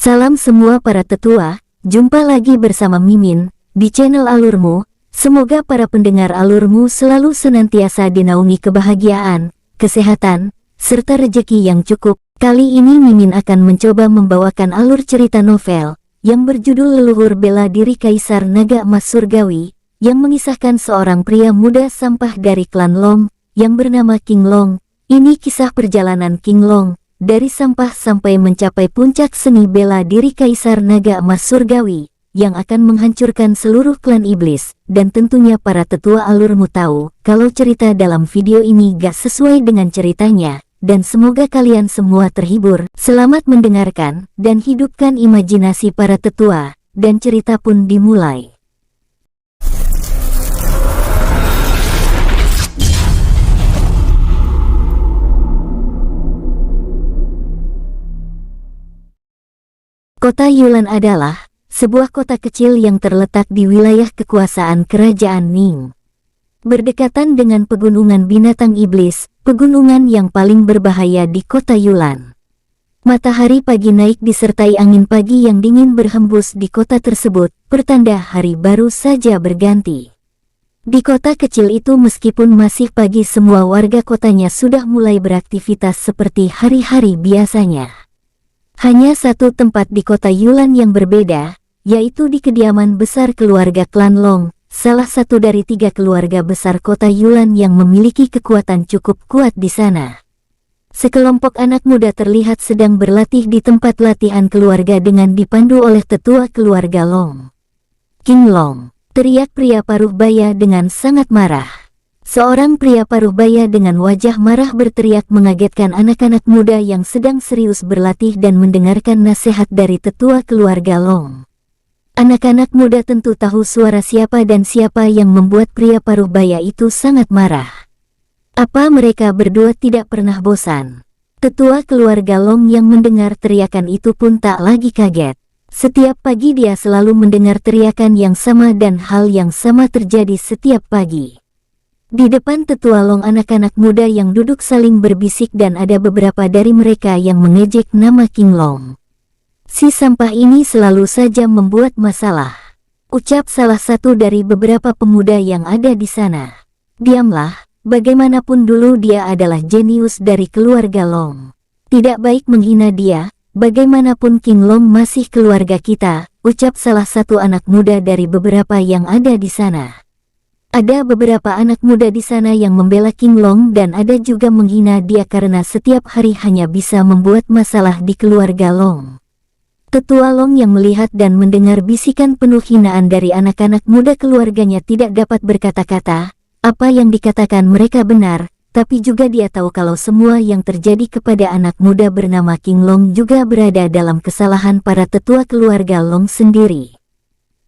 Salam semua para tetua, jumpa lagi bersama Mimin, di channel Alurmu. Semoga para pendengar Alurmu selalu senantiasa dinaungi kebahagiaan, kesehatan, serta rejeki yang cukup. Kali ini Mimin akan mencoba membawakan alur cerita novel, yang berjudul Leluhur Bela Diri Kaisar Naga Emas Surgawi, yang mengisahkan seorang pria muda sampah dari klan Long, yang bernama King Long. Ini kisah perjalanan King Long, dari sampah sampai mencapai puncak seni bela diri Kaisar Naga Emas Surgawi, yang akan menghancurkan seluruh klan iblis. Dan tentunya para tetua Alurmu tahu, kalau cerita dalam video ini gak sesuai dengan ceritanya. Dan semoga kalian semua terhibur. Selamat mendengarkan, dan hidupkan imajinasi para tetua, dan cerita pun dimulai. Kota Yulan adalah sebuah kota kecil yang terletak di wilayah kekuasaan Kerajaan Ning. Berdekatan dengan pegunungan binatang iblis, pegunungan yang paling berbahaya di kota Yulan. Matahari pagi naik disertai angin pagi yang dingin berhembus di kota tersebut, pertanda hari baru saja berganti. Di kota kecil itu meskipun masih pagi, semua warga kotanya sudah mulai beraktivitas seperti hari-hari biasanya. Hanya satu tempat di kota Yulan yang berbeda, yaitu di kediaman besar keluarga klan Long, salah satu dari 3 keluarga besar kota Yulan yang memiliki kekuatan cukup kuat di sana. Sekelompok anak muda terlihat sedang berlatih di tempat latihan keluarga dengan dipandu oleh tetua keluarga Long. King Long, teriak pria paruh baya dengan sangat marah. Seorang pria paruh baya dengan wajah marah berteriak mengagetkan anak-anak muda yang sedang serius berlatih dan mendengarkan nasihat dari tetua keluarga Long. Anak-anak muda tentu tahu suara siapa dan siapa yang membuat pria paruh baya itu sangat marah. Apa mereka berdua tidak pernah bosan? Tetua keluarga Long yang mendengar teriakan itu pun tak lagi kaget. Setiap pagi dia selalu mendengar teriakan yang sama dan hal yang sama terjadi setiap pagi. Di depan tetua Long, anak-anak muda yang duduk saling berbisik dan ada beberapa dari mereka yang mengejek nama King Long. Si sampah ini selalu saja membuat masalah, ucap salah satu dari beberapa pemuda yang ada di sana. Diamlah, bagaimanapun dulu dia adalah jenius dari keluarga Long. Tidak baik menghina dia, bagaimanapun King Long masih keluarga kita, ucap salah satu anak muda dari beberapa yang ada di sana. Ada beberapa anak muda di sana yang membela King Long dan ada juga menghina dia karena setiap hari hanya bisa membuat masalah di keluarga Long. Tetua Long yang melihat dan mendengar bisikan penuh hinaan dari anak-anak muda keluarganya tidak dapat berkata-kata. Apa yang dikatakan mereka benar, tapi juga dia tahu kalau semua yang terjadi kepada anak muda bernama King Long juga berada dalam kesalahan para tetua keluarga Long sendiri.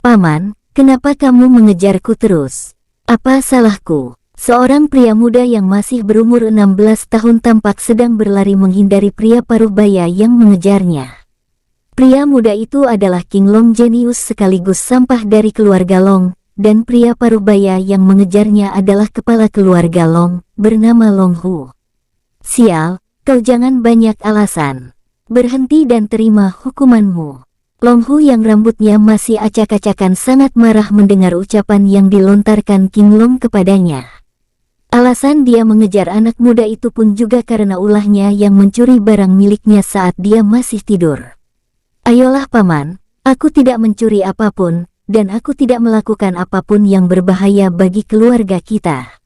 Paman, kenapa kamu mengejarku terus? Apa salahku? Seorang pria muda yang masih berumur 16 tahun tampak sedang berlari menghindari pria paruh baya yang mengejarnya. Pria muda itu adalah King Long, jenius sekaligus sampah dari keluarga Long, dan pria paruh baya yang mengejarnya adalah kepala keluarga Long, bernama Long Hu. Sial, kau jangan banyak alasan. Berhenti dan terima hukumanmu. Long Hu yang rambutnya masih acak-acakan sangat marah mendengar ucapan yang dilontarkan King Long kepadanya. Alasan dia mengejar anak muda itu pun juga karena ulahnya yang mencuri barang miliknya saat dia masih tidur. Ayolah paman, aku tidak mencuri apapun, dan aku tidak melakukan apapun yang berbahaya bagi keluarga kita.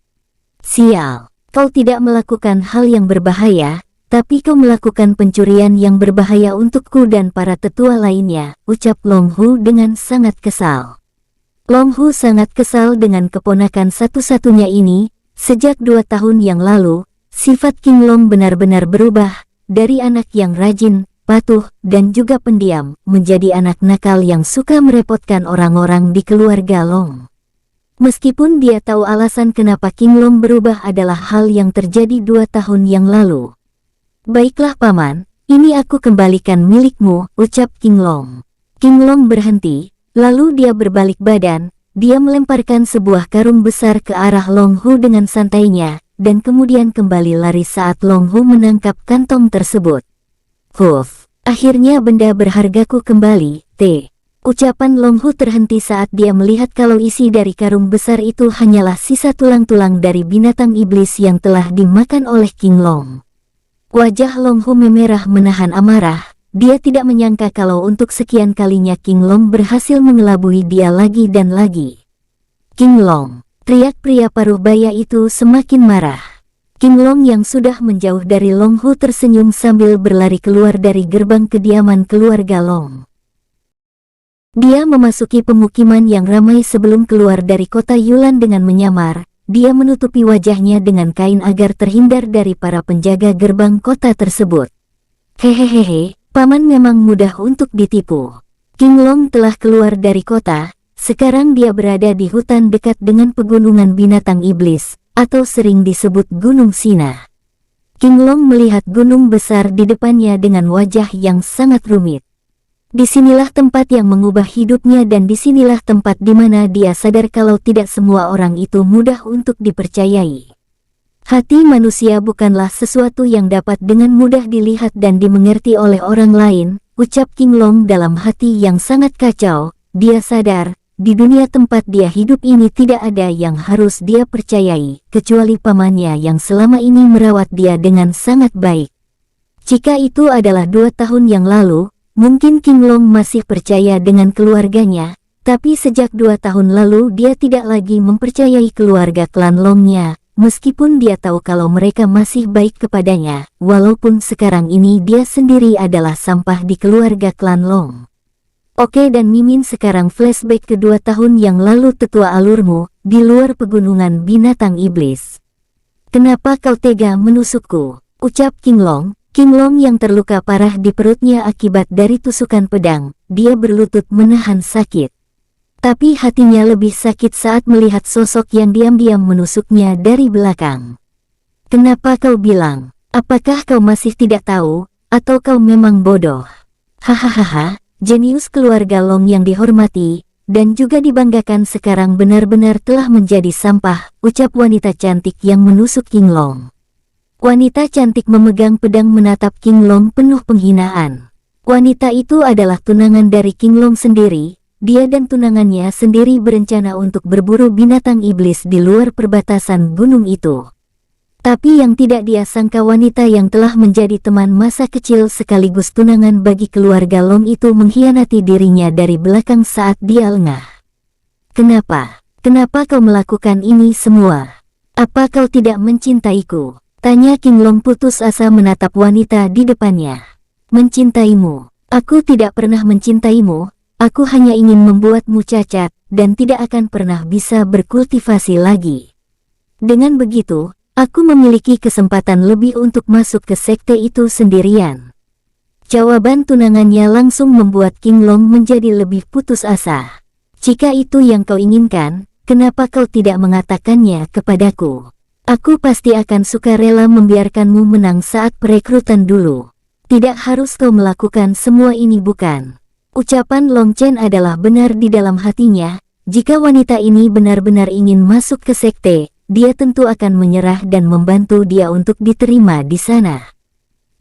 Sial, kau tidak melakukan hal yang berbahaya, tapi kau melakukan pencurian yang berbahaya untukku dan para tetua lainnya, ucap Long Hu dengan sangat kesal. Long Hu sangat kesal dengan keponakan satu-satunya ini. Sejak 2 tahun yang lalu, sifat King Long benar-benar berubah, dari anak yang rajin, patuh, dan juga pendiam, menjadi anak nakal yang suka merepotkan orang-orang di keluarga Long. Meskipun dia tahu alasan kenapa King Long berubah adalah hal yang terjadi 2 tahun yang lalu. Baiklah paman, ini aku kembalikan milikmu, ucap King Long. King Long berhenti, lalu dia berbalik badan, dia melemparkan sebuah karung besar ke arah Long Hu dengan santainya, dan kemudian kembali lari saat Long Hu menangkap kantong tersebut. Huff, Akhirnya benda berhargaku kembali, T. Ucapan Long Hu terhenti saat dia melihat kalau isi dari karung besar itu hanyalah sisa tulang-tulang dari binatang iblis yang telah dimakan oleh King Long. Wajah Long Hu memerah menahan amarah, dia tidak menyangka kalau untuk sekian kalinya King Long berhasil mengelabui dia lagi dan lagi. King Long, teriak pria paruh baya itu semakin marah. King Long yang sudah menjauh dari Long Hu tersenyum sambil berlari keluar dari gerbang kediaman keluarga Long. Dia memasuki pemukiman yang ramai sebelum keluar dari kota Yulan dengan menyamar. Dia menutupi wajahnya dengan kain agar terhindar dari para penjaga gerbang kota tersebut. Hehehe, paman memang mudah untuk ditipu. King Long telah keluar dari kota, sekarang dia berada di hutan dekat dengan pegunungan binatang iblis, atau sering disebut Gunung Sina. King Long melihat gunung besar di depannya dengan wajah yang sangat rumit. Disinilah tempat yang mengubah hidupnya dan disinilah tempat di mana dia sadar kalau tidak semua orang itu mudah untuk dipercayai. Hati manusia bukanlah sesuatu yang dapat dengan mudah dilihat dan dimengerti oleh orang lain, ucap King Long dalam hati yang sangat kacau. Dia sadar, di dunia tempat dia hidup ini tidak ada yang harus dia percayai, kecuali pamannya yang selama ini merawat dia dengan sangat baik. Jika itu adalah 2 tahun yang lalu, mungkin King Long masih percaya dengan keluarganya, tapi sejak 2 tahun lalu dia tidak lagi mempercayai keluarga klan Longnya, meskipun dia tahu kalau mereka masih baik kepadanya, walaupun sekarang ini dia sendiri adalah sampah di keluarga klan Long. Oke, dan Mimin sekarang flashback ke 2 tahun yang lalu, tetua alurmu, di luar pegunungan binatang iblis. Kenapa kau tega menusukku? Ucap King Long. King Long yang terluka parah di perutnya akibat dari tusukan pedang, dia berlutut menahan sakit. Tapi hatinya lebih sakit saat melihat sosok yang diam-diam menusuknya dari belakang. Kenapa kau bilang? Apakah kau masih tidak tahu, atau kau memang bodoh? Hahaha, jenius keluarga Long yang dihormati, dan juga dibanggakan sekarang benar-benar telah menjadi sampah, ucap wanita cantik yang menusuk King Long. Wanita cantik memegang pedang menatap King Long penuh penghinaan. Wanita itu adalah tunangan dari King Long sendiri. Dia dan tunangannya sendiri berencana untuk berburu binatang iblis di luar perbatasan gunung itu. Tapi yang tidak dia sangka, wanita yang telah menjadi teman masa kecil sekaligus tunangan bagi keluarga Long itu mengkhianati dirinya dari belakang saat dia lengah. Kenapa? Kenapa kau melakukan ini semua? Apa kau tidak mencintaiku? Tanya King Long putus asa menatap wanita di depannya. Mencintaimu? Aku tidak pernah mencintaimu, aku hanya ingin membuatmu cacat, dan tidak akan pernah bisa berkultivasi lagi. Dengan begitu, aku memiliki kesempatan lebih untuk masuk ke sekte itu sendirian. Jawaban tunangannya langsung membuat King Long menjadi lebih putus asa. Jika itu yang kau inginkan, kenapa kau tidak mengatakannya kepadaku? Aku pasti akan sukarela membiarkanmu menang saat perekrutan dulu. Tidak harus kau melakukan semua ini, bukan? Ucapan Long Chen adalah benar di dalam hatinya. Jika wanita ini benar-benar ingin masuk ke sekte, dia tentu akan menyerah dan membantu dia untuk diterima di sana.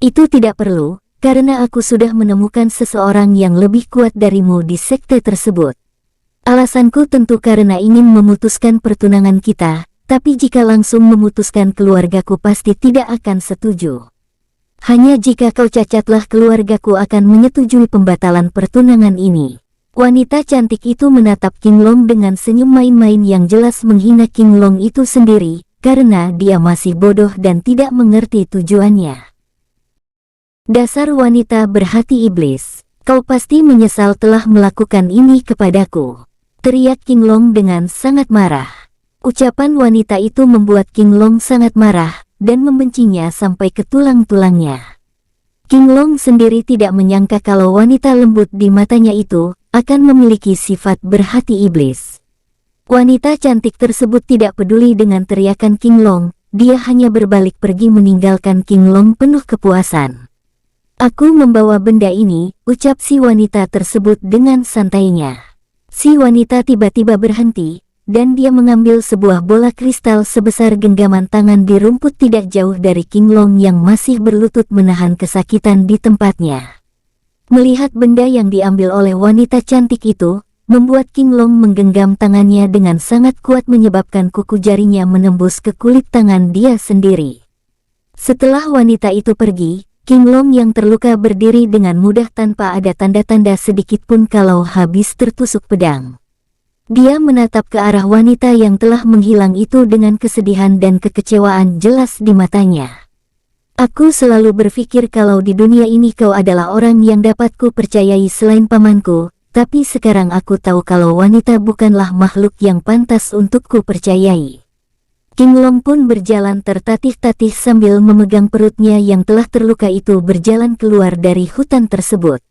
Itu tidak perlu, karena aku sudah menemukan seseorang yang lebih kuat darimu di sekte tersebut. Alasanku tentu karena ingin memutuskan pertunangan kita. Tapi jika langsung memutuskan, keluargaku pasti tidak akan setuju. Hanya jika kau cacatlah keluargaku akan menyetujui pembatalan pertunangan ini. Wanita cantik itu menatap King Long dengan senyum main-main yang jelas menghina King Long itu sendiri, karena dia masih bodoh dan tidak mengerti tujuannya. Dasar wanita berhati iblis, kau pasti menyesal telah melakukan ini kepadaku. Teriak King Long dengan sangat marah. Ucapan wanita itu membuat King Long sangat marah, dan membencinya sampai ke tulang-tulangnya. King Long sendiri tidak menyangka kalau wanita lembut di matanya itu akan memiliki sifat berhati iblis. Wanita cantik tersebut tidak peduli dengan teriakan King Long, dia hanya berbalik pergi meninggalkan King Long penuh kepuasan. Aku membawa benda ini, ucap si wanita tersebut dengan santainya. Si wanita tiba-tiba berhenti, dan dia mengambil sebuah bola kristal sebesar genggaman tangan di rumput tidak jauh dari King Long yang masih berlutut menahan kesakitan di tempatnya. Melihat benda yang diambil oleh wanita cantik itu, membuat King Long menggenggam tangannya dengan sangat kuat menyebabkan kuku jarinya menembus ke kulit tangan dia sendiri. Setelah wanita itu pergi, King Long yang terluka berdiri dengan mudah tanpa ada tanda-tanda sedikit pun kalau habis tertusuk pedang. Dia menatap ke arah wanita yang telah menghilang itu dengan kesedihan dan kekecewaan jelas di matanya. Aku selalu berpikir kalau di dunia ini kau adalah orang yang dapat ku percayai selain pamanku, tapi sekarang aku tahu kalau wanita bukanlah makhluk yang pantas untuk ku percayai. King Long pun berjalan tertatih-tatih sambil memegang perutnya yang telah terluka itu berjalan keluar dari hutan tersebut.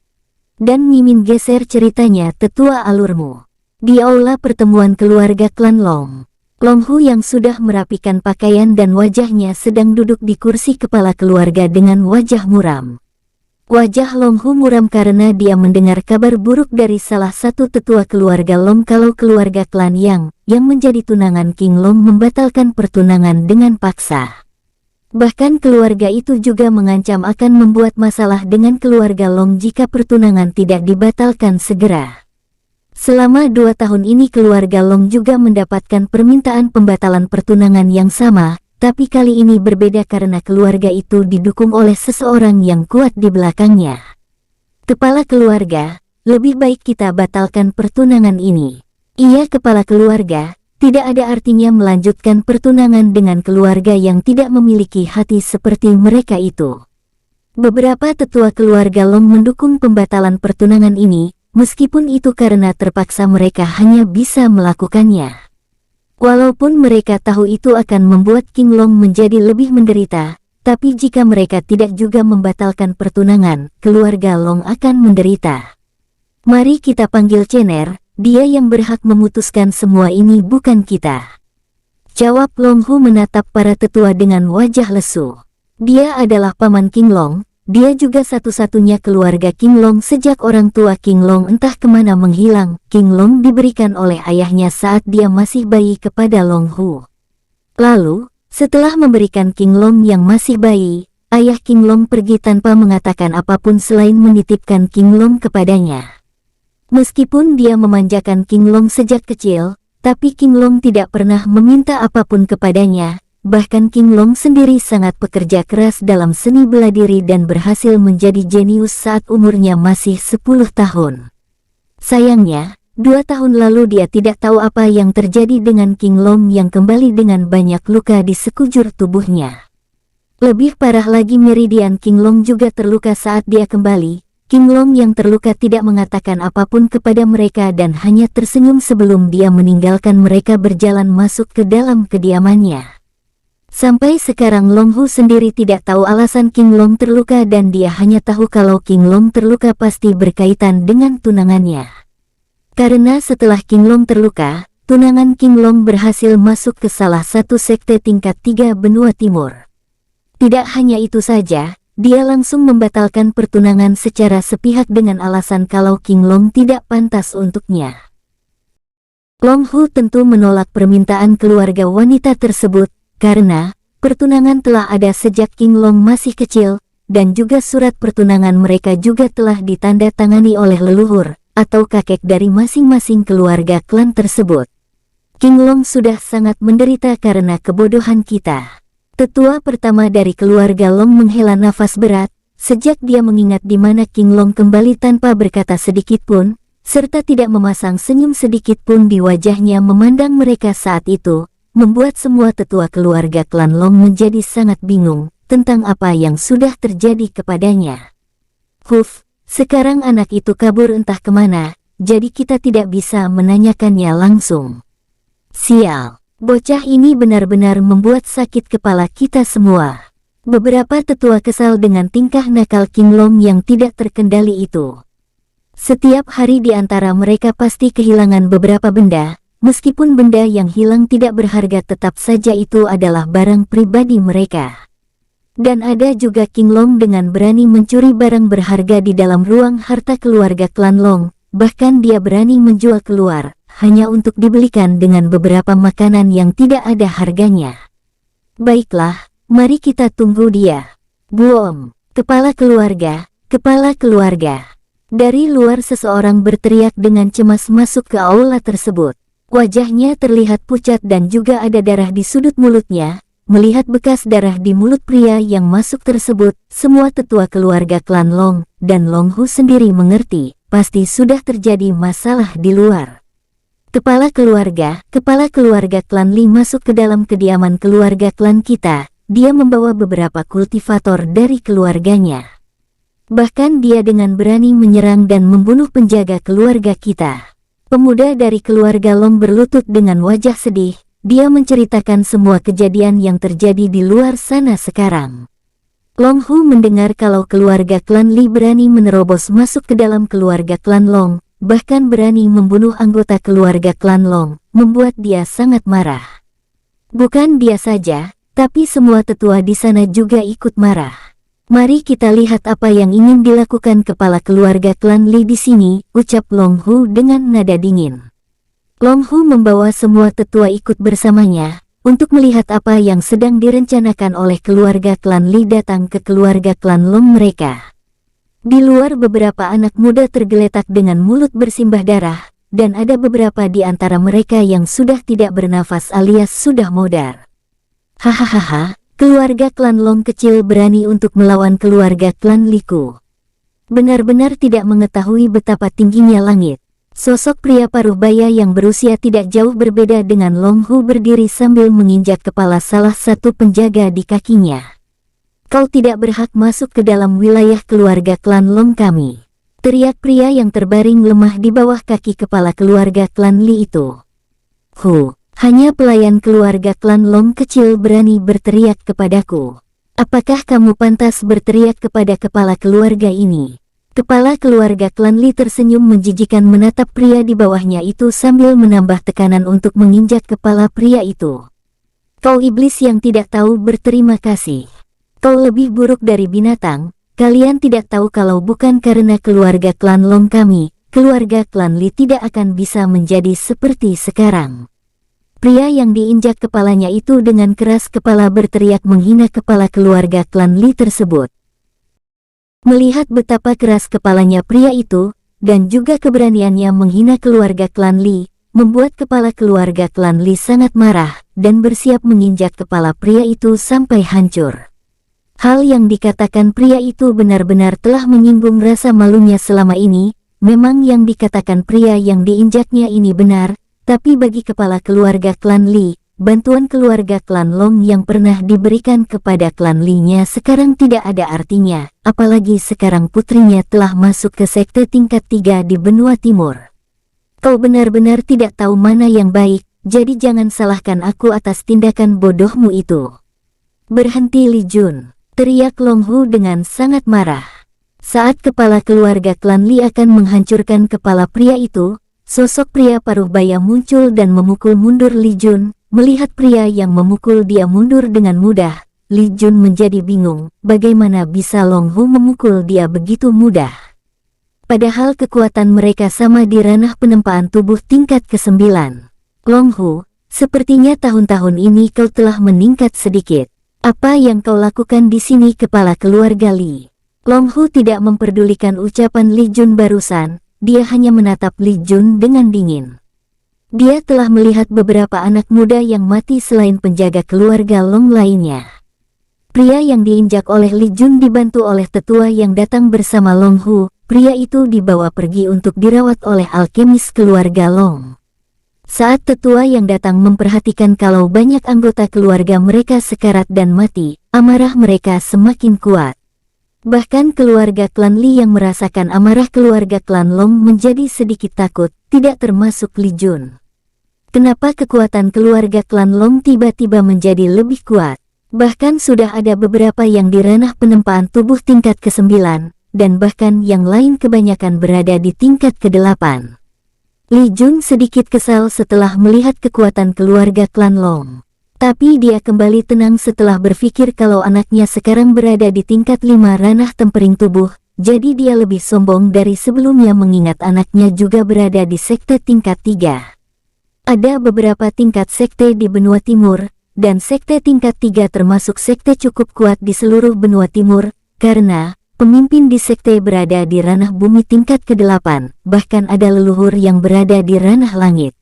Dan Mimin geser ceritanya tetua alurmu. Di aula pertemuan keluarga klan Long. Long Hu yang sudah merapikan pakaian dan wajahnya sedang duduk di kursi kepala keluarga dengan wajah muram. Wajah Long Hu muram karena dia mendengar kabar buruk dari salah satu tetua keluarga Long kalau keluarga klan yang menjadi tunangan King Long membatalkan pertunangan dengan paksa. Bahkan keluarga itu juga mengancam akan membuat masalah dengan keluarga Long jika pertunangan tidak dibatalkan segera. Selama 2 tahun ini keluarga Long juga mendapatkan permintaan pembatalan pertunangan yang sama, tapi kali ini berbeda karena keluarga itu didukung oleh seseorang yang kuat di belakangnya. Kepala keluarga, lebih baik kita batalkan pertunangan ini. Ia kepala keluarga, tidak ada artinya melanjutkan pertunangan dengan keluarga yang tidak memiliki hati seperti mereka itu. Beberapa tetua keluarga Long mendukung pembatalan pertunangan ini, meskipun itu karena terpaksa mereka hanya bisa melakukannya. Walaupun mereka tahu itu akan membuat King Long menjadi lebih menderita, tapi jika mereka tidak juga membatalkan pertunangan, keluarga Long akan menderita. Mari kita panggil Cener, dia yang berhak memutuskan semua ini bukan kita. Jawab Long Hu menatap para tetua dengan wajah lesu. Dia adalah paman King Long. Dia juga satu-satunya keluarga King Long sejak orang tua King Long entah kemana menghilang. King Long diberikan oleh ayahnya saat dia masih bayi kepada Long Hu. Lalu, setelah memberikan King Long yang masih bayi, ayah King Long pergi tanpa mengatakan apapun selain menitipkan King Long kepadanya. Meskipun dia memanjakan King Long sejak kecil, tapi King Long tidak pernah meminta apapun kepadanya. Bahkan King Long sendiri sangat pekerja keras dalam seni bela diri dan berhasil menjadi jenius saat umurnya masih 10 tahun. Sayangnya, 2 tahun lalu dia tidak tahu apa yang terjadi dengan King Long yang kembali dengan banyak luka di sekujur tubuhnya. Lebih parah lagi Meridian King Long juga terluka saat dia kembali. King Long yang terluka tidak mengatakan apapun kepada mereka dan hanya tersenyum sebelum dia meninggalkan mereka berjalan masuk ke dalam kediamannya. Sampai sekarang Long Hu sendiri tidak tahu alasan King Long terluka dan dia hanya tahu kalau King Long terluka pasti berkaitan dengan tunangannya. Karena setelah King Long terluka, tunangan King Long berhasil masuk ke salah satu sekte tingkat 3 benua timur. Tidak hanya itu saja, dia langsung membatalkan pertunangan secara sepihak dengan alasan kalau King Long tidak pantas untuknya. Long Hu tentu menolak permintaan keluarga wanita tersebut, karena pertunangan telah ada sejak King Long masih kecil, dan juga surat pertunangan mereka juga telah ditandatangani oleh leluhur, atau kakek dari masing-masing keluarga klan tersebut. King Long sudah sangat menderita karena kebodohan kita. Tetua pertama dari keluarga Long menghela nafas berat, sejak dia mengingat di mana King Long kembali tanpa berkata sedikit pun, serta tidak memasang senyum sedikit pun di wajahnya memandang mereka saat itu. Membuat semua tetua keluarga klan Long menjadi sangat bingung tentang apa yang sudah terjadi kepadanya. Huf, sekarang anak itu kabur entah kemana, jadi kita tidak bisa menanyakannya langsung. Sial, bocah ini benar-benar membuat sakit kepala kita semua. Beberapa tetua kesal dengan tingkah nakal King Long yang tidak terkendali itu. Setiap hari di antara mereka pasti kehilangan beberapa benda. Meskipun benda yang hilang tidak berharga tetap saja itu adalah barang pribadi mereka. Dan ada juga King Long dengan berani mencuri barang berharga di dalam ruang harta keluarga klan Long, bahkan dia berani menjual keluar, hanya untuk dibelikan dengan beberapa makanan yang tidak ada harganya. Baiklah, mari kita tunggu dia. Buom, kepala keluarga, kepala keluarga. Dari luar seseorang berteriak dengan cemas masuk ke aula tersebut. Wajahnya terlihat pucat dan juga ada darah di sudut mulutnya. Melihat bekas darah di mulut pria yang masuk tersebut, semua tetua keluarga klan Long dan Long Hu sendiri mengerti, pasti sudah terjadi masalah di luar. Kepala keluarga klan Li masuk ke dalam kediaman keluarga klan kita. Dia membawa beberapa kultivator dari keluarganya. Bahkan dia dengan berani menyerang dan membunuh penjaga keluarga kita. Pemuda dari keluarga Long berlutut dengan wajah sedih. Dia menceritakan semua kejadian yang terjadi di luar sana sekarang. Long Hu mendengar kalau keluarga klan Li berani menerobos masuk ke dalam keluarga klan Long, bahkan berani membunuh anggota keluarga klan Long, membuat dia sangat marah. Bukan dia saja, tapi semua tetua di sana juga ikut marah. Mari kita lihat apa yang ingin dilakukan kepala keluarga klan Li di sini, ucap Long Hu dengan nada dingin. Long Hu membawa semua tetua ikut bersamanya, untuk melihat apa yang sedang direncanakan oleh keluarga klan Li datang ke keluarga klan Long mereka. Di luar beberapa anak muda tergeletak dengan mulut bersimbah darah, dan ada beberapa di antara mereka yang sudah tidak bernafas alias sudah modar. Hahaha, keluarga klan Long kecil berani untuk melawan keluarga klan Liku. Benar-benar tidak mengetahui betapa tingginya langit. Sosok pria paruh baya yang berusia tidak jauh berbeda dengan Long Hu berdiri sambil menginjak kepala salah satu penjaga di kakinya. Kau tidak berhak masuk ke dalam wilayah keluarga klan Long kami. Teriak pria yang terbaring lemah di bawah kaki kepala keluarga klan Li itu. Hanya pelayan keluarga klan Long kecil berani berteriak kepadaku. Apakah kamu pantas berteriak kepada kepala keluarga ini? Kepala keluarga klan Li tersenyum menjijikan menatap pria di bawahnya itu sambil menambah tekanan untuk menginjak kepala pria itu. Kau iblis yang tidak tahu berterima kasih. Kau lebih buruk dari binatang. Kalian tidak tahu kalau bukan karena keluarga klan Long kami, keluarga klan Li tidak akan bisa menjadi seperti sekarang. Pria yang diinjak kepalanya itu dengan keras kepala berteriak menghina kepala keluarga klan Li tersebut. Melihat betapa keras kepalanya pria itu, dan juga keberaniannya menghina keluarga klan Li, membuat kepala keluarga klan Li sangat marah, dan bersiap menginjak kepala pria itu sampai hancur. Hal yang dikatakan pria itu benar-benar telah menyinggung rasa malunya selama ini. Memang yang dikatakan pria yang diinjaknya ini benar, tapi bagi kepala keluarga klan Li, bantuan keluarga klan Long yang pernah diberikan kepada klan Li-nya sekarang tidak ada artinya, apalagi sekarang putrinya telah masuk ke sekte tingkat 3 di benua timur. Kau benar-benar tidak tahu mana yang baik, jadi jangan salahkan aku atas tindakan bodohmu itu. Berhenti Li Jun, teriak Long Hu dengan sangat marah. Saat kepala keluarga klan Li akan menghancurkan kepala pria itu, sosok pria paruh baya muncul dan memukul mundur Li Jun. Melihat pria yang memukul dia mundur dengan mudah, Li Jun menjadi bingung, bagaimana bisa Long Hu memukul dia begitu mudah. Padahal kekuatan mereka sama di ranah penempaan tubuh tingkat ke-9. Long Hu, sepertinya tahun-tahun ini kau telah meningkat sedikit. Apa yang kau lakukan di sini kepala keluarga Li? Long Hu tidak memperdulikan ucapan Li Jun barusan, dia hanya menatap Li Jun dengan dingin. Dia telah melihat beberapa anak muda yang mati selain penjaga keluarga Long lainnya. Pria yang diinjak oleh Li Jun dibantu oleh tetua yang datang bersama Long Hu. Pria itu dibawa pergi untuk dirawat oleh alkemis keluarga Long. Saat tetua yang datang memperhatikan kalau banyak anggota keluarga mereka sekarat dan mati, amarah mereka semakin kuat. Bahkan keluarga klan Li yang merasakan amarah keluarga klan Long menjadi sedikit takut, tidak termasuk Li Jun. Kenapa kekuatan keluarga klan Long tiba-tiba menjadi lebih kuat? Bahkan sudah ada beberapa yang di ranah penempaan tubuh tingkat ke-9, dan bahkan yang lain kebanyakan berada di tingkat ke-8. Li Jun sedikit kesal setelah melihat kekuatan keluarga klan Long. Tapi dia kembali tenang setelah berpikir kalau anaknya sekarang berada di tingkat 5 ranah tempering tubuh, jadi dia lebih sombong dari sebelumnya mengingat anaknya juga berada di sekte tingkat 3. Ada beberapa tingkat sekte di benua timur, dan sekte tingkat 3 termasuk sekte cukup kuat di seluruh benua timur, karena pemimpin di sekte berada di ranah bumi tingkat ke-8, bahkan ada leluhur yang berada di ranah langit.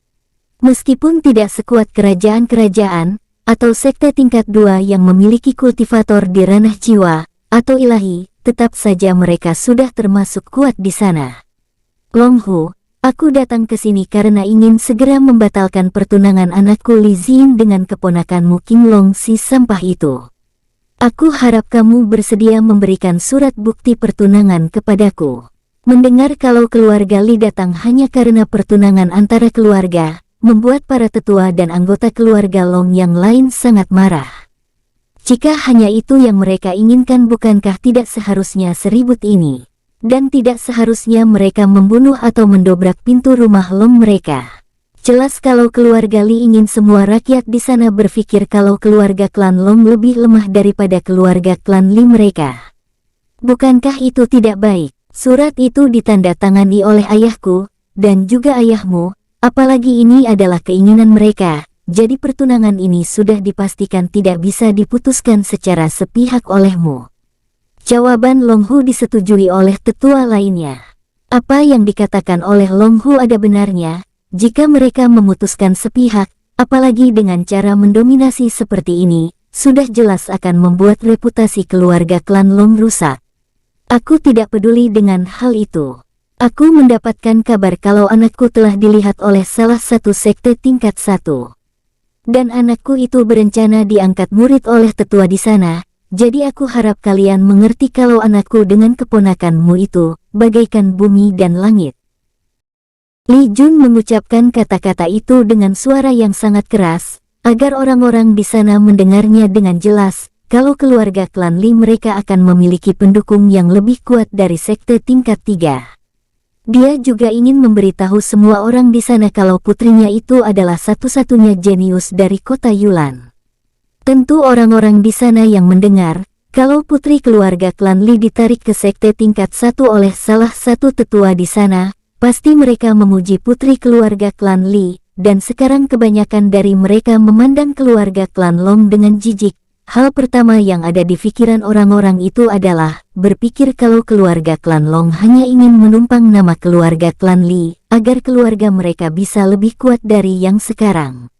Meskipun tidak sekuat kerajaan-kerajaan, atau sekte tingkat 2 yang memiliki kultivator di ranah jiwa, atau ilahi, tetap saja mereka sudah termasuk kuat di sana. Long Hu, aku datang ke sini karena ingin segera membatalkan pertunangan anakku Li Xin dengan keponakanmu King Long si sampah itu. Aku harap kamu bersedia memberikan surat bukti pertunangan kepadaku. Mendengar kalau keluarga Li datang hanya karena pertunangan antara keluarga, membuat para tetua dan anggota keluarga Long yang lain sangat marah. Jika hanya itu yang mereka inginkan, bukankah tidak seharusnya seribut ini? Dan tidak seharusnya mereka membunuh atau mendobrak pintu rumah Long mereka. Jelas kalau keluarga Li ingin semua rakyat di sana berpikir kalau keluarga klan Long lebih lemah daripada keluarga klan Li mereka. Bukankah itu tidak baik? Surat itu ditandatangani oleh ayahku, dan juga ayahmu. Apalagi ini adalah keinginan mereka, jadi pertunangan ini sudah dipastikan tidak bisa diputuskan secara sepihak olehmu. Jawaban Long Hu disetujui oleh tetua lainnya. Apa yang dikatakan oleh Long Hu ada benarnya, jika mereka memutuskan sepihak, apalagi dengan cara mendominasi seperti ini, sudah jelas akan membuat reputasi keluarga klan Long rusak. Aku tidak peduli dengan hal itu. Aku mendapatkan kabar kalau anakku telah dilihat oleh salah satu sekte tingkat 1. Dan anakku itu berencana diangkat murid oleh tetua di sana, jadi aku harap kalian mengerti kalau anakku dengan keponakanmu itu, bagaikan bumi dan langit. Li Jun mengucapkan kata-kata itu dengan suara yang sangat keras, agar orang-orang di sana mendengarnya dengan jelas, kalau keluarga klan Li mereka akan memiliki pendukung yang lebih kuat dari sekte tingkat 3. Dia juga ingin memberitahu semua orang di sana kalau putrinya itu adalah satu-satunya jenius dari kota Yulan. Tentu orang-orang di sana yang mendengar, kalau putri keluarga klan Li ditarik ke sekte tingkat 1 oleh salah satu tetua di sana, pasti mereka memuji putri keluarga klan Li, dan sekarang kebanyakan dari mereka memandang keluarga klan Long dengan jijik. Hal pertama yang ada di pikiran orang-orang itu adalah berpikir kalau keluarga klan Long hanya ingin menumpang nama keluarga klan Li, agar keluarga mereka bisa lebih kuat dari yang sekarang.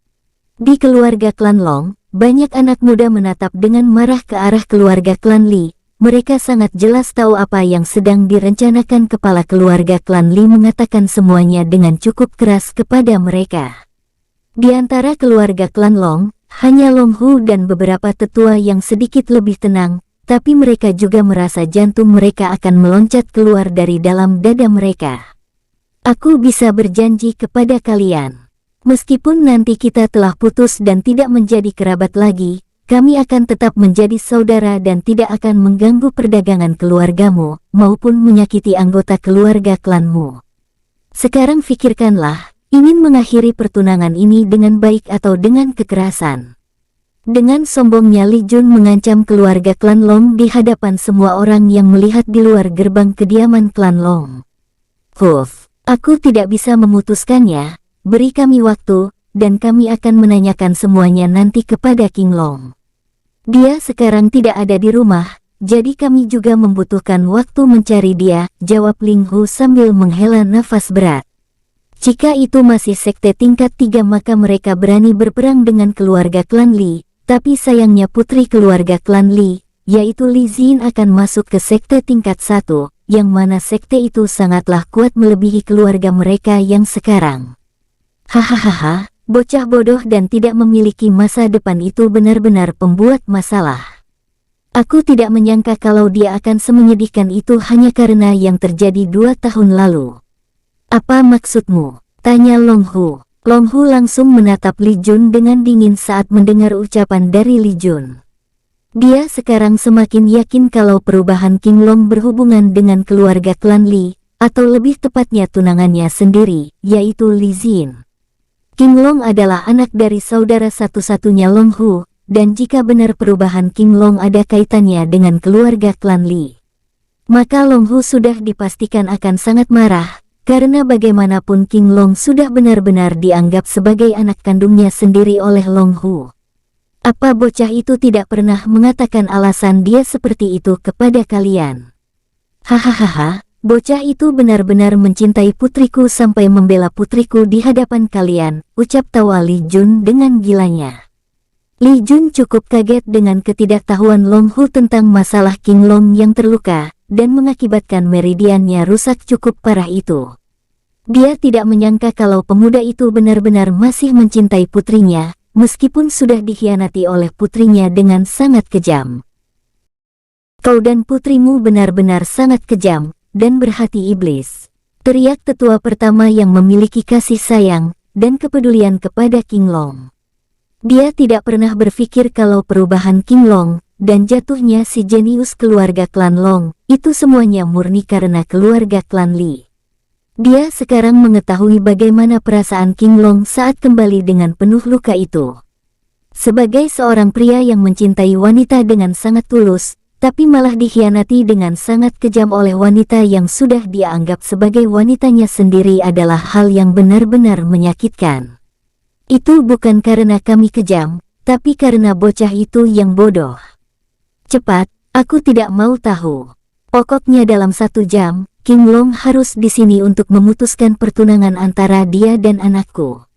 Di keluarga klan Long, banyak anak muda menatap dengan marah ke arah keluarga klan Li. Mereka sangat jelas tahu apa yang sedang direncanakan. Kepala keluarga klan Li mengatakan semuanya dengan cukup keras kepada mereka. Di antara keluarga klan Long, hanya Long Hu dan beberapa tetua yang sedikit lebih tenang, tapi mereka juga merasa jantung mereka akan meloncat keluar dari dalam dada mereka. Aku bisa berjanji kepada kalian, meskipun nanti kita telah putus dan tidak menjadi kerabat lagi, kami akan tetap menjadi saudara dan tidak akan mengganggu perdagangan keluargamu, maupun menyakiti anggota keluarga klanmu. Sekarang pikirkanlah, ingin mengakhiri pertunangan ini dengan baik atau dengan kekerasan. Dengan sombongnya Li Jun mengancam keluarga klan Long di hadapan semua orang yang melihat di luar gerbang kediaman klan Long. Aku tidak bisa memutuskannya, beri kami waktu, dan kami akan menanyakan semuanya nanti kepada King Long. Dia sekarang tidak ada di rumah, jadi kami juga membutuhkan waktu mencari dia, jawab Ling Hu sambil menghela nafas berat. Jika itu masih sekte tingkat 3 maka mereka berani berperang dengan keluarga klan Li, tapi sayangnya putri keluarga klan Li, yaitu Li Xin akan masuk ke sekte tingkat 1, yang mana sekte itu sangatlah kuat melebihi keluarga mereka yang sekarang. Hahaha, bocah bodoh dan tidak memiliki masa depan itu benar-benar pembuat masalah. Aku tidak menyangka kalau dia akan semenyedihkan itu hanya karena yang terjadi 2 tahun lalu. Apa maksudmu? Tanya Long Hu. Long Hu langsung menatap Li Jun dengan dingin saat mendengar ucapan dari Li Jun. Dia sekarang semakin yakin kalau perubahan King Long berhubungan dengan keluarga klan Li, atau lebih tepatnya tunangannya sendiri, yaitu Li Xin. King Long adalah anak dari saudara satu-satunya Long Hu, dan jika benar perubahan King Long ada kaitannya dengan keluarga klan Li, maka Long Hu sudah dipastikan akan sangat marah. Karena bagaimanapun King Long sudah benar-benar dianggap sebagai anak kandungnya sendiri oleh Long Hu. Apa bocah itu tidak pernah mengatakan alasan dia seperti itu kepada kalian? Hahaha, bocah itu benar-benar mencintai putriku sampai membela putriku di hadapan kalian, ucap tawa Li Jun dengan gilanya. Li Jun cukup kaget dengan ketidaktahuan Long Hu tentang masalah King Long yang terluka, dan mengakibatkan meridiannya rusak cukup parah itu. Dia tidak menyangka kalau pemuda itu benar-benar masih mencintai putrinya, meskipun sudah dikhianati oleh putrinya dengan sangat kejam. Kau dan putrimu benar-benar sangat kejam, dan berhati iblis, teriak tetua pertama yang memiliki kasih sayang, dan kepedulian kepada King Long. Dia tidak pernah berpikir kalau perubahan King Long, dan jatuhnya si jenius keluarga klan Long, itu semuanya murni karena keluarga klan Li. Dia sekarang mengetahui bagaimana perasaan King Long saat kembali dengan penuh luka itu. Sebagai seorang pria yang mencintai wanita dengan sangat tulus, tapi malah dikhianati dengan sangat kejam oleh wanita yang sudah dia anggap sebagai wanitanya sendiri adalah hal yang benar-benar menyakitkan. Itu bukan karena kami kejam, tapi karena bocah itu yang bodoh. Cepat, aku tidak mau tahu. Pokoknya dalam 1 jam, King Long harus di sini untuk memutuskan pertunangan antara dia dan anakku.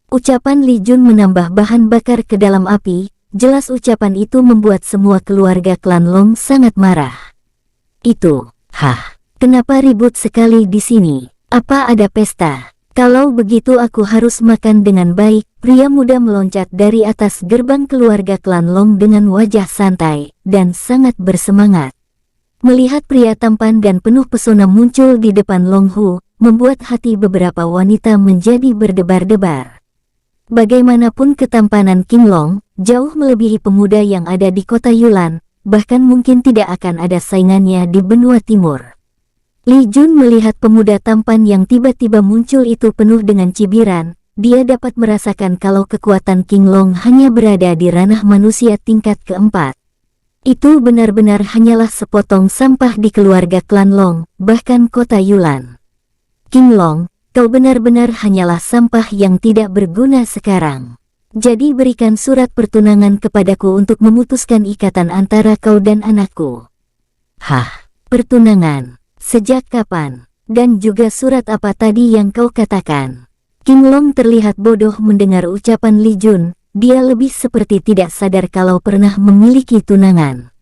Ucapan Li Jun menambah bahan bakar ke dalam api, jelas ucapan itu membuat semua keluarga klan Long sangat marah. Kenapa ribut sekali di sini? Apa ada pesta? Kalau begitu aku harus makan dengan baik. Pria muda meloncat dari atas gerbang keluarga klan Long dengan wajah santai, dan sangat bersemangat. Melihat pria tampan dan penuh pesona muncul di depan Long Hu, membuat hati beberapa wanita menjadi berdebar-debar. Bagaimanapun ketampanan King Long, jauh melebihi pemuda yang ada di kota Yulan, bahkan mungkin tidak akan ada saingannya di benua timur. Li Jun melihat pemuda tampan yang tiba-tiba muncul itu penuh dengan cibiran. Dia dapat merasakan kalau kekuatan King Long hanya berada di ranah manusia tingkat keempat. Itu benar-benar hanyalah sepotong sampah di keluarga klan Long, bahkan kota Yulan. King Long, kau benar-benar hanyalah sampah yang tidak berguna sekarang. Jadi berikan surat pertunangan kepadaku untuk memutuskan ikatan antara kau dan anakku. Pertunangan? Sejak kapan? Dan juga surat apa tadi yang kau katakan? King Long terlihat bodoh mendengar ucapan Li Jun. Dia lebih seperti tidak sadar kalau pernah memiliki tunangan.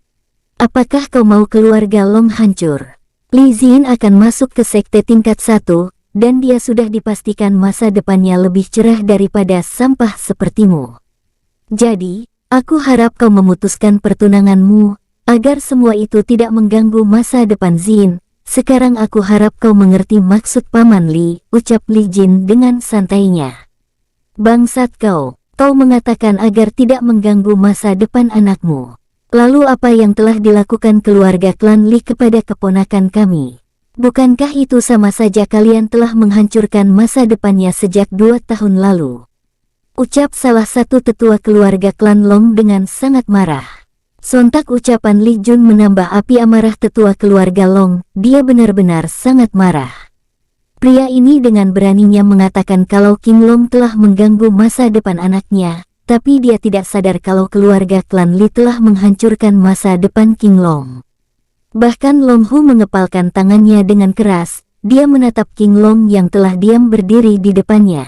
Apakah kau mau keluarga Long hancur? Li Xin akan masuk ke sekte tingkat 1, dan dia sudah dipastikan masa depannya lebih cerah daripada sampah sepertimu. Jadi, aku harap kau memutuskan pertunanganmu, agar semua itu tidak mengganggu masa depan Xin. Sekarang aku harap kau mengerti maksud Paman Li, ucap Li Jin dengan santainya. Bangsat kau mengatakan agar tidak mengganggu masa depan anakmu. Lalu apa yang telah dilakukan keluarga klan Li kepada keponakan kami? Bukankah itu sama saja kalian telah menghancurkan masa depannya sejak 2 tahun lalu? Ucap salah satu tetua keluarga klan Long dengan sangat marah. Sontak ucapan Li Jun menambah api amarah tetua keluarga Long. Dia benar-benar sangat marah. Pria ini dengan beraninya mengatakan kalau King Long telah mengganggu masa depan anaknya, tapi dia tidak sadar kalau keluarga klan Li telah menghancurkan masa depan King Long. Bahkan Long Hu mengepalkan tangannya dengan keras. Dia menatap King Long yang telah diam berdiri di depannya.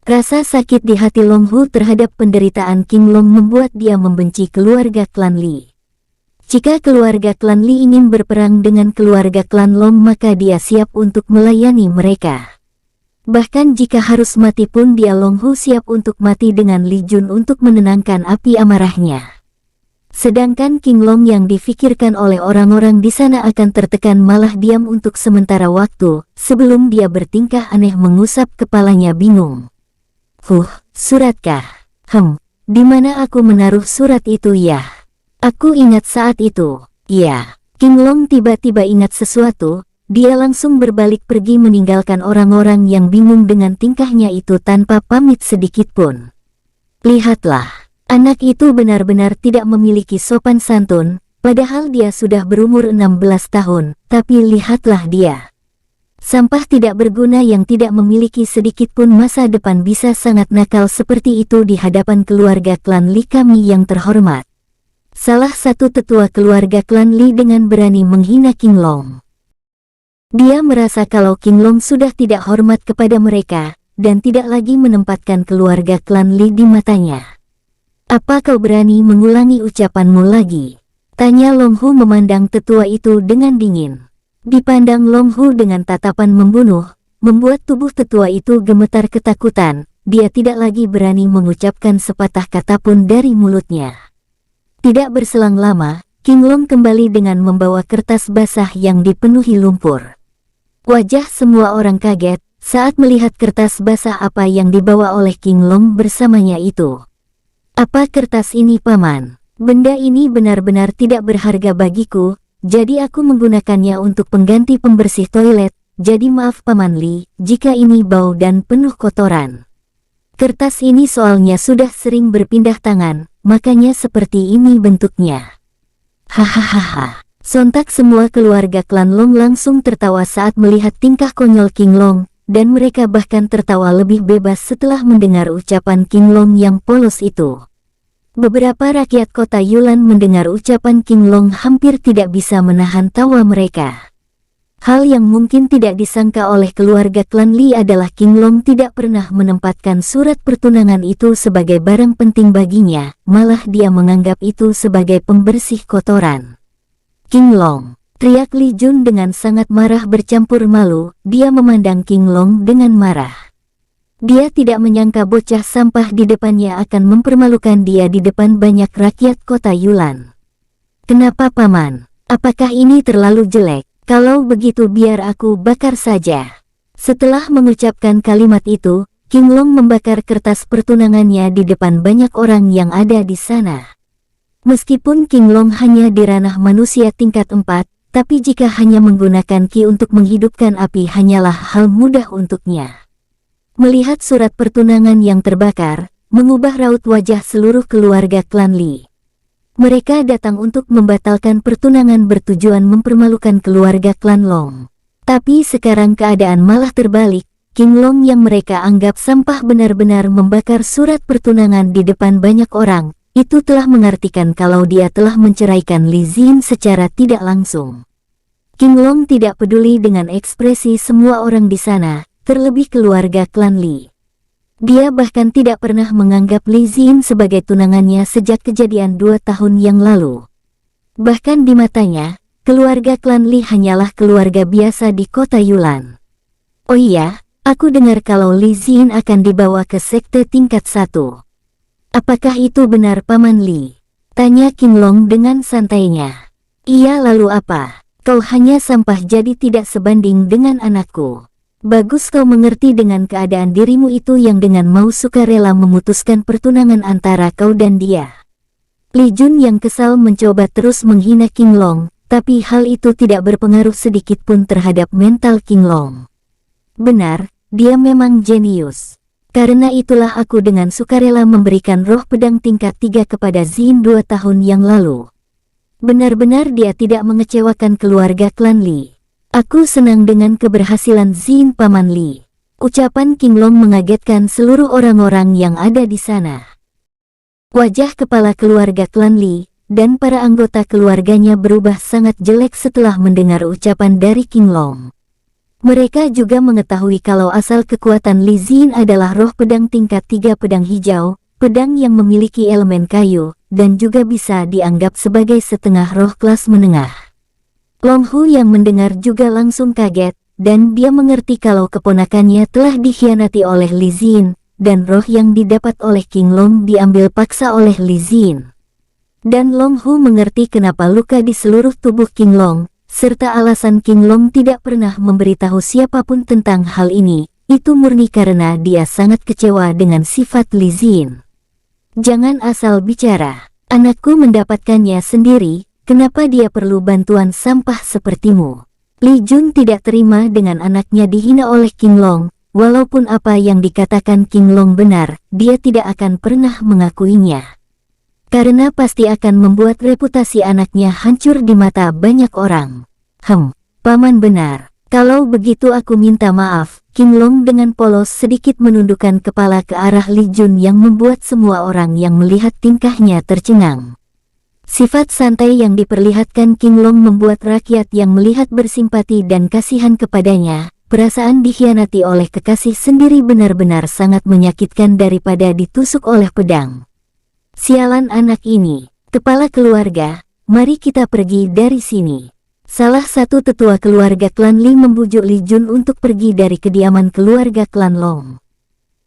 Rasa sakit di hati Long Hu terhadap penderitaan King Long membuat dia membenci keluarga klan Li. Jika keluarga klan Li ingin berperang dengan keluarga klan Long, maka dia siap untuk melayani mereka. Bahkan jika harus mati pun Long Hu siap untuk mati dengan Li Jun untuk menenangkan api amarahnya. Sedangkan King Long yang difikirkan oleh orang-orang di sana akan tertekan malah diam untuk sementara waktu, sebelum dia bertingkah aneh mengusap kepalanya bingung. Suratkah? Di mana aku menaruh surat itu ya? Aku ingat saat itu. Ya, King Long tiba-tiba ingat sesuatu. Dia langsung berbalik pergi meninggalkan orang-orang yang bingung dengan tingkahnya itu tanpa pamit sedikit pun. Lihatlah, anak itu benar-benar tidak memiliki sopan santun, padahal dia sudah berumur 16 tahun, tapi lihatlah dia. Sampah tidak berguna yang tidak memiliki sedikit pun masa depan bisa sangat nakal seperti itu di hadapan keluarga klan Li kami yang terhormat. salah satu tetua keluarga klan Li dengan berani menghina King Long. Dia merasa kalau King Long sudah tidak hormat kepada mereka, dan tidak lagi menempatkan keluarga klan Li di matanya. "Apa kau berani mengulangi ucapanmu lagi?" tanya Long Hu memandang tetua itu dengan dingin. Dipandang Long Hu dengan tatapan membunuh, membuat tubuh tetua itu gemetar ketakutan. Dia tidak lagi berani mengucapkan sepatah kata pun dari mulutnya. Tidak berselang lama, King Long kembali dengan membawa kertas basah yang dipenuhi lumpur. Wajah semua orang kaget saat melihat kertas basah apa yang dibawa oleh King Long bersamanya itu. "Apa kertas ini, Paman? Benda ini benar-benar tidak berharga bagiku, jadi aku menggunakannya untuk pengganti pembersih toilet. Jadi maaf Paman Li, jika ini bau dan penuh kotoran. Kertas ini soalnya sudah sering berpindah tangan, makanya seperti ini bentuknya." Hahaha. Sontak semua keluarga klan Long langsung tertawa saat melihat tingkah konyol King Long, dan mereka bahkan tertawa lebih bebas setelah mendengar ucapan King Long yang polos itu. Beberapa rakyat kota Yulan mendengar ucapan King Long hampir tidak bisa menahan tawa mereka. Hal yang mungkin tidak disangka oleh keluarga klan Li adalah King Long tidak pernah menempatkan surat pertunangan itu sebagai barang penting baginya, malah dia menganggap itu sebagai pembersih kotoran. "King Long!" teriak Li Jun dengan sangat marah bercampur malu. Dia memandang King Long dengan marah. Dia tidak menyangka bocah sampah di depannya akan mempermalukan dia di depan banyak rakyat kota Yulan. "Kenapa Paman? Apakah ini terlalu jelek? Kalau begitu biar aku bakar saja." Setelah mengucapkan kalimat itu, King Long membakar kertas pertunangannya di depan banyak orang yang ada di sana. Meskipun King Long hanya di ranah manusia tingkat 4, tapi jika hanya menggunakan ki untuk menghidupkan api hanyalah hal mudah untuknya. Melihat surat pertunangan yang terbakar, mengubah raut wajah seluruh keluarga klan Li. Mereka datang untuk membatalkan pertunangan bertujuan mempermalukan keluarga klan Long. Tapi sekarang keadaan malah terbalik. King Long yang mereka anggap sampah benar-benar membakar surat pertunangan di depan banyak orang. Itu telah mengartikan kalau dia telah menceraikan Li Xin secara tidak langsung. King Long tidak peduli dengan ekspresi semua orang di sana, terlebih keluarga klan Li. Dia bahkan tidak pernah menganggap Li Xin sebagai tunangannya sejak kejadian 2 tahun yang lalu. Bahkan di matanya, keluarga klan Li hanyalah keluarga biasa di kota Yulan. "Oh iya, aku dengar kalau Li Xin akan dibawa ke sekte tingkat 1. Apakah itu benar Paman Li?" tanya King Long dengan santainya. "Iya, lalu apa? Kau hanya sampah jadi tidak sebanding dengan anakku. Bagus kau mengerti dengan keadaan dirimu itu yang dengan mau sukarela memutuskan pertunangan antara kau dan dia." Li Jun yang kesal mencoba terus menghina King Long, tapi hal itu tidak berpengaruh sedikit pun terhadap mental King Long. "Benar, dia memang jenius. Karena itulah aku dengan sukarela memberikan roh pedang tingkat 3 kepada Xin 2 tahun yang lalu. Benar-benar dia tidak mengecewakan keluarga klan Li. Aku senang dengan keberhasilan Xin Paman Li." Ucapan King Long mengagetkan seluruh orang-orang yang ada di sana. Wajah kepala keluarga klan Li dan para anggota keluarganya berubah sangat jelek setelah mendengar ucapan dari King Long. Mereka juga mengetahui kalau asal kekuatan Li Xin adalah roh pedang tingkat 3 pedang hijau, pedang yang memiliki elemen kayu, dan juga bisa dianggap sebagai setengah roh kelas menengah. Long Hu yang mendengar juga langsung kaget, dan dia mengerti kalau keponakannya telah dikhianati oleh Li Xin, dan roh yang didapat oleh King Long diambil paksa oleh Li Xin. Dan Long Hu mengerti kenapa luka di seluruh tubuh King Long, serta alasan King Long tidak pernah memberitahu siapapun tentang hal ini, itu murni karena dia sangat kecewa dengan sifat Li Xin. "Jangan asal bicara, anakku mendapatkannya sendiri, kenapa dia perlu bantuan sampah sepertimu?" Li Jun tidak terima dengan anaknya dihina oleh King Long, walaupun apa yang dikatakan King Long benar, dia tidak akan pernah mengakuinya. Karena pasti akan membuat reputasi anaknya hancur di mata banyak orang. Paman benar. Kalau begitu aku minta maaf." King Long dengan polos sedikit menundukkan kepala ke arah Li Jun yang membuat semua orang yang melihat tingkahnya tercengang. Sifat santai yang diperlihatkan King Long membuat rakyat yang melihat bersimpati dan kasihan kepadanya. Perasaan dikhianati oleh kekasih sendiri benar-benar sangat menyakitkan daripada ditusuk oleh pedang. Sialan anak ini, kepala keluarga, mari kita pergi dari sini. Salah satu tetua keluarga klan Li membujuk Li Jun untuk pergi dari kediaman keluarga klan Long.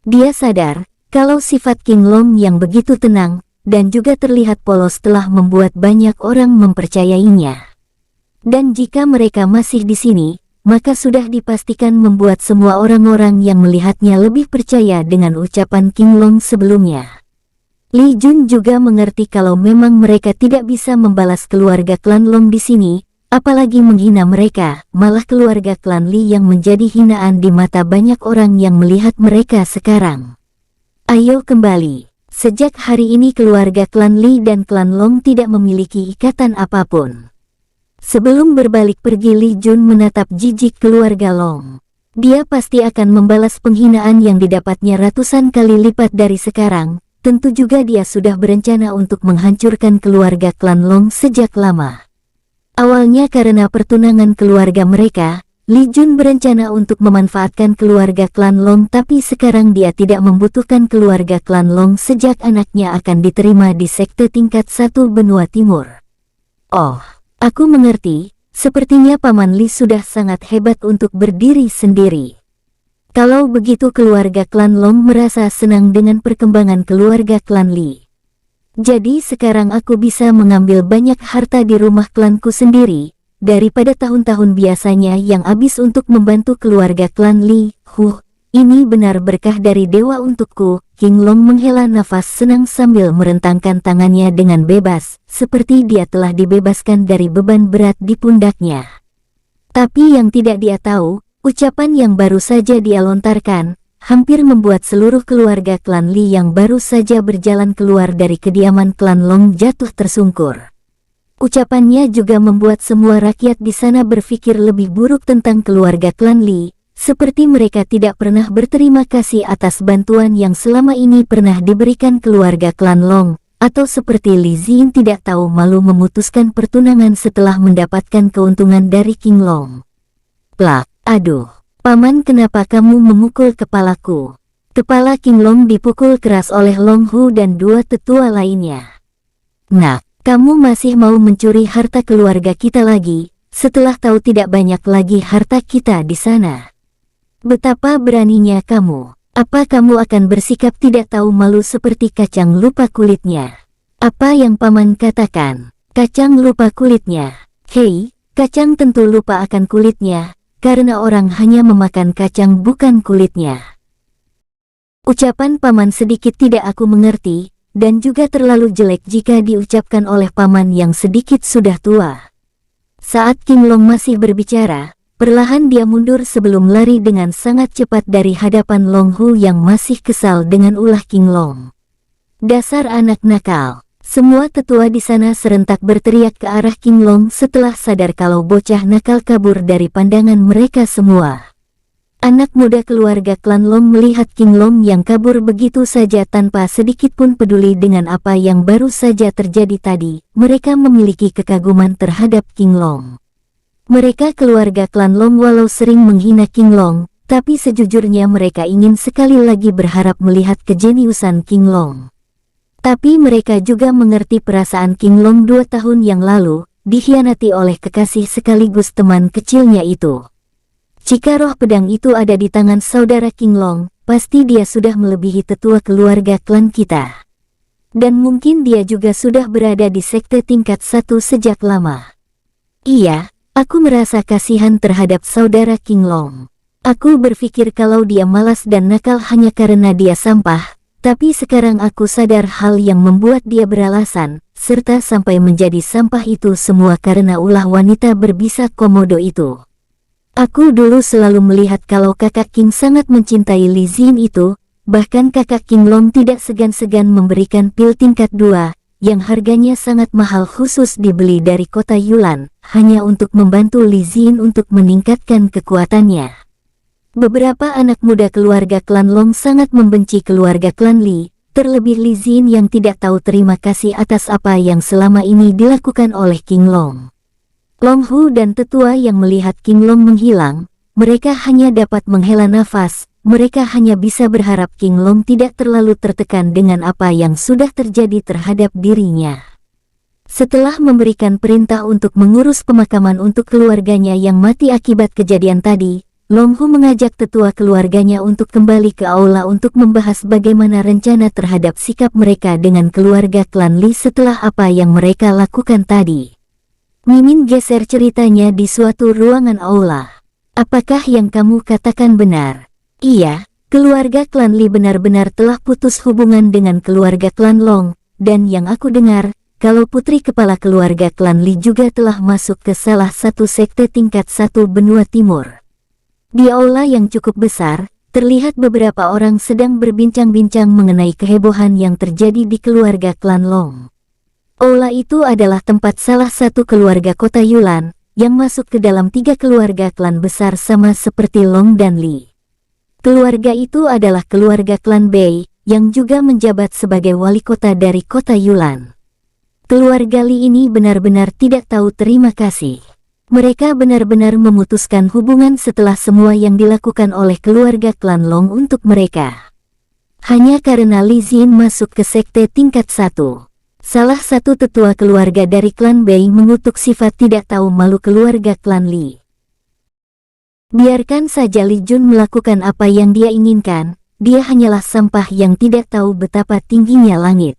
Dia sadar kalau sifat King Long yang begitu tenang dan juga terlihat polos telah membuat banyak orang mempercayainya. Dan jika mereka masih di sini, maka sudah dipastikan membuat semua orang-orang yang melihatnya lebih percaya dengan ucapan King Long sebelumnya. Li Jun juga mengerti kalau memang mereka tidak bisa membalas keluarga klan Long di sini, apalagi menghina mereka, malah keluarga klan Li yang menjadi hinaan di mata banyak orang yang melihat mereka sekarang. Ayo kembali. Sejak hari ini keluarga klan Li dan klan Long tidak memiliki ikatan apapun. Sebelum berbalik pergi, Li Jun menatap jijik keluarga Long. Dia pasti akan membalas penghinaan yang didapatnya ratusan kali lipat dari sekarang. Tentu juga dia sudah berencana untuk menghancurkan keluarga klan Long sejak lama. Awalnya karena pertunangan keluarga mereka, Li Jun berencana untuk memanfaatkan keluarga klan Long, tapi sekarang dia tidak membutuhkan keluarga klan Long sejak anaknya akan diterima di sekte tingkat 1 benua timur. Oh, aku mengerti, sepertinya Paman Li sudah sangat hebat untuk berdiri sendiri. Kalau begitu keluarga klan Long merasa senang dengan perkembangan keluarga klan Li. Jadi sekarang aku bisa mengambil banyak harta di rumah klanku sendiri, daripada tahun-tahun biasanya yang habis untuk membantu keluarga klan Li. Ini benar berkah dari dewa untukku. King Long menghela nafas senang sambil merentangkan tangannya dengan bebas, seperti dia telah dibebaskan dari beban berat di pundaknya. Tapi yang tidak dia tahu, ucapan yang baru saja dia lontarkan, hampir membuat seluruh keluarga klan Li yang baru saja berjalan keluar dari kediaman klan Long jatuh tersungkur. Ucapannya juga membuat semua rakyat di sana berpikir lebih buruk tentang keluarga klan Li, seperti mereka tidak pernah berterima kasih atas bantuan yang selama ini pernah diberikan keluarga klan Long, atau seperti Li Xin tidak tahu malu memutuskan pertunangan setelah mendapatkan keuntungan dari King Long. Plak, aduh, Paman, kenapa kamu memukul kepalaku? Kepala King Long dipukul keras oleh Long Hu dan dua tetua lainnya. Nah, kamu masih mau mencuri harta keluarga kita lagi, setelah tahu tidak banyak lagi harta kita di sana. Betapa beraninya kamu. Apa kamu akan bersikap tidak tahu malu seperti kacang lupa kulitnya? Apa yang Paman katakan? Kacang lupa kulitnya. Hei, kacang tentu lupa akan kulitnya, karena orang hanya memakan kacang bukan kulitnya. Ucapan Paman sedikit tidak aku mengerti, dan juga terlalu jelek jika diucapkan oleh Paman yang sedikit sudah tua. Saat King Long masih berbicara, perlahan dia mundur sebelum lari dengan sangat cepat dari hadapan Long Hu yang masih kesal dengan ulah King Long. Dasar anak nakal! Semua tetua di sana serentak berteriak ke arah King Long setelah sadar kalau bocah nakal kabur dari pandangan mereka semua. Anak muda keluarga klan Long melihat King Long yang kabur begitu saja tanpa sedikit pun peduli dengan apa yang baru saja terjadi tadi. Mereka memiliki kekaguman terhadap King Long. Mereka keluarga klan Long walau sering menghina King Long, tapi sejujurnya mereka ingin sekali lagi berharap melihat kejeniusan King Long. Tapi mereka juga mengerti perasaan King Long 2 tahun yang lalu, dikhianati oleh kekasih sekaligus teman kecilnya itu. Jika roh pedang itu ada di tangan saudara King Long, pasti dia sudah melebihi tetua keluarga klan kita. Dan mungkin dia juga sudah berada di sekte tingkat 1 sejak lama. Iya, aku merasa kasihan terhadap saudara King Long. Aku berpikir kalau dia malas dan nakal hanya karena dia sampah, tapi sekarang aku sadar hal yang membuat dia beralasan, serta sampai menjadi sampah itu semua karena ulah wanita berbisa komodo itu. Aku dulu selalu melihat kalau kakak King sangat mencintai Li Xin itu, bahkan kakak King Long tidak segan-segan memberikan pil tingkat 2, yang harganya sangat mahal khusus dibeli dari kota Yulan, hanya untuk membantu Li Xin untuk meningkatkan kekuatannya. Beberapa anak muda keluarga klan Long sangat membenci keluarga klan Li, Terlebih Li Xin yang tidak tahu terima kasih atas apa yang selama ini dilakukan oleh King Long. Long Hu dan tetua yang melihat King Long menghilang, mereka hanya dapat menghela nafas, mereka hanya bisa berharap King Long tidak terlalu tertekan dengan apa yang sudah terjadi terhadap dirinya. Setelah memberikan perintah untuk mengurus pemakaman untuk keluarganya yang mati akibat kejadian tadi, Long Hu mengajak tetua keluarganya untuk kembali ke aula untuk membahas bagaimana rencana terhadap sikap mereka dengan keluarga klan Li setelah apa yang mereka lakukan tadi. Mimin geser ceritanya di suatu ruangan aula. Apakah yang kamu katakan benar? Iya, keluarga klan Li benar-benar telah putus hubungan dengan keluarga klan Long, dan yang aku dengar, kalau putri kepala keluarga klan Li juga telah masuk ke salah satu sekte tingkat 1 benua timur. Di aula yang cukup besar, terlihat beberapa orang sedang berbincang-bincang mengenai kehebohan yang terjadi di keluarga klan Long. Aula itu adalah tempat salah satu keluarga kota Yulan, yang masuk ke dalam 3 keluarga klan besar sama seperti Long dan Li. Keluarga itu adalah keluarga klan Bei, yang juga menjabat sebagai wali kota dari kota Yulan. Keluarga Li ini benar-benar tidak tahu terima kasih. Mereka benar-benar memutuskan hubungan setelah semua yang dilakukan oleh keluarga klan Long untuk mereka. Hanya karena Li Xin masuk ke sekte tingkat 1. Salah satu tetua keluarga dari klan Bei mengutuk sifat tidak tahu malu keluarga klan Li. Biarkan saja Li Jun melakukan apa yang dia inginkan, dia hanyalah sampah yang tidak tahu betapa tingginya langit.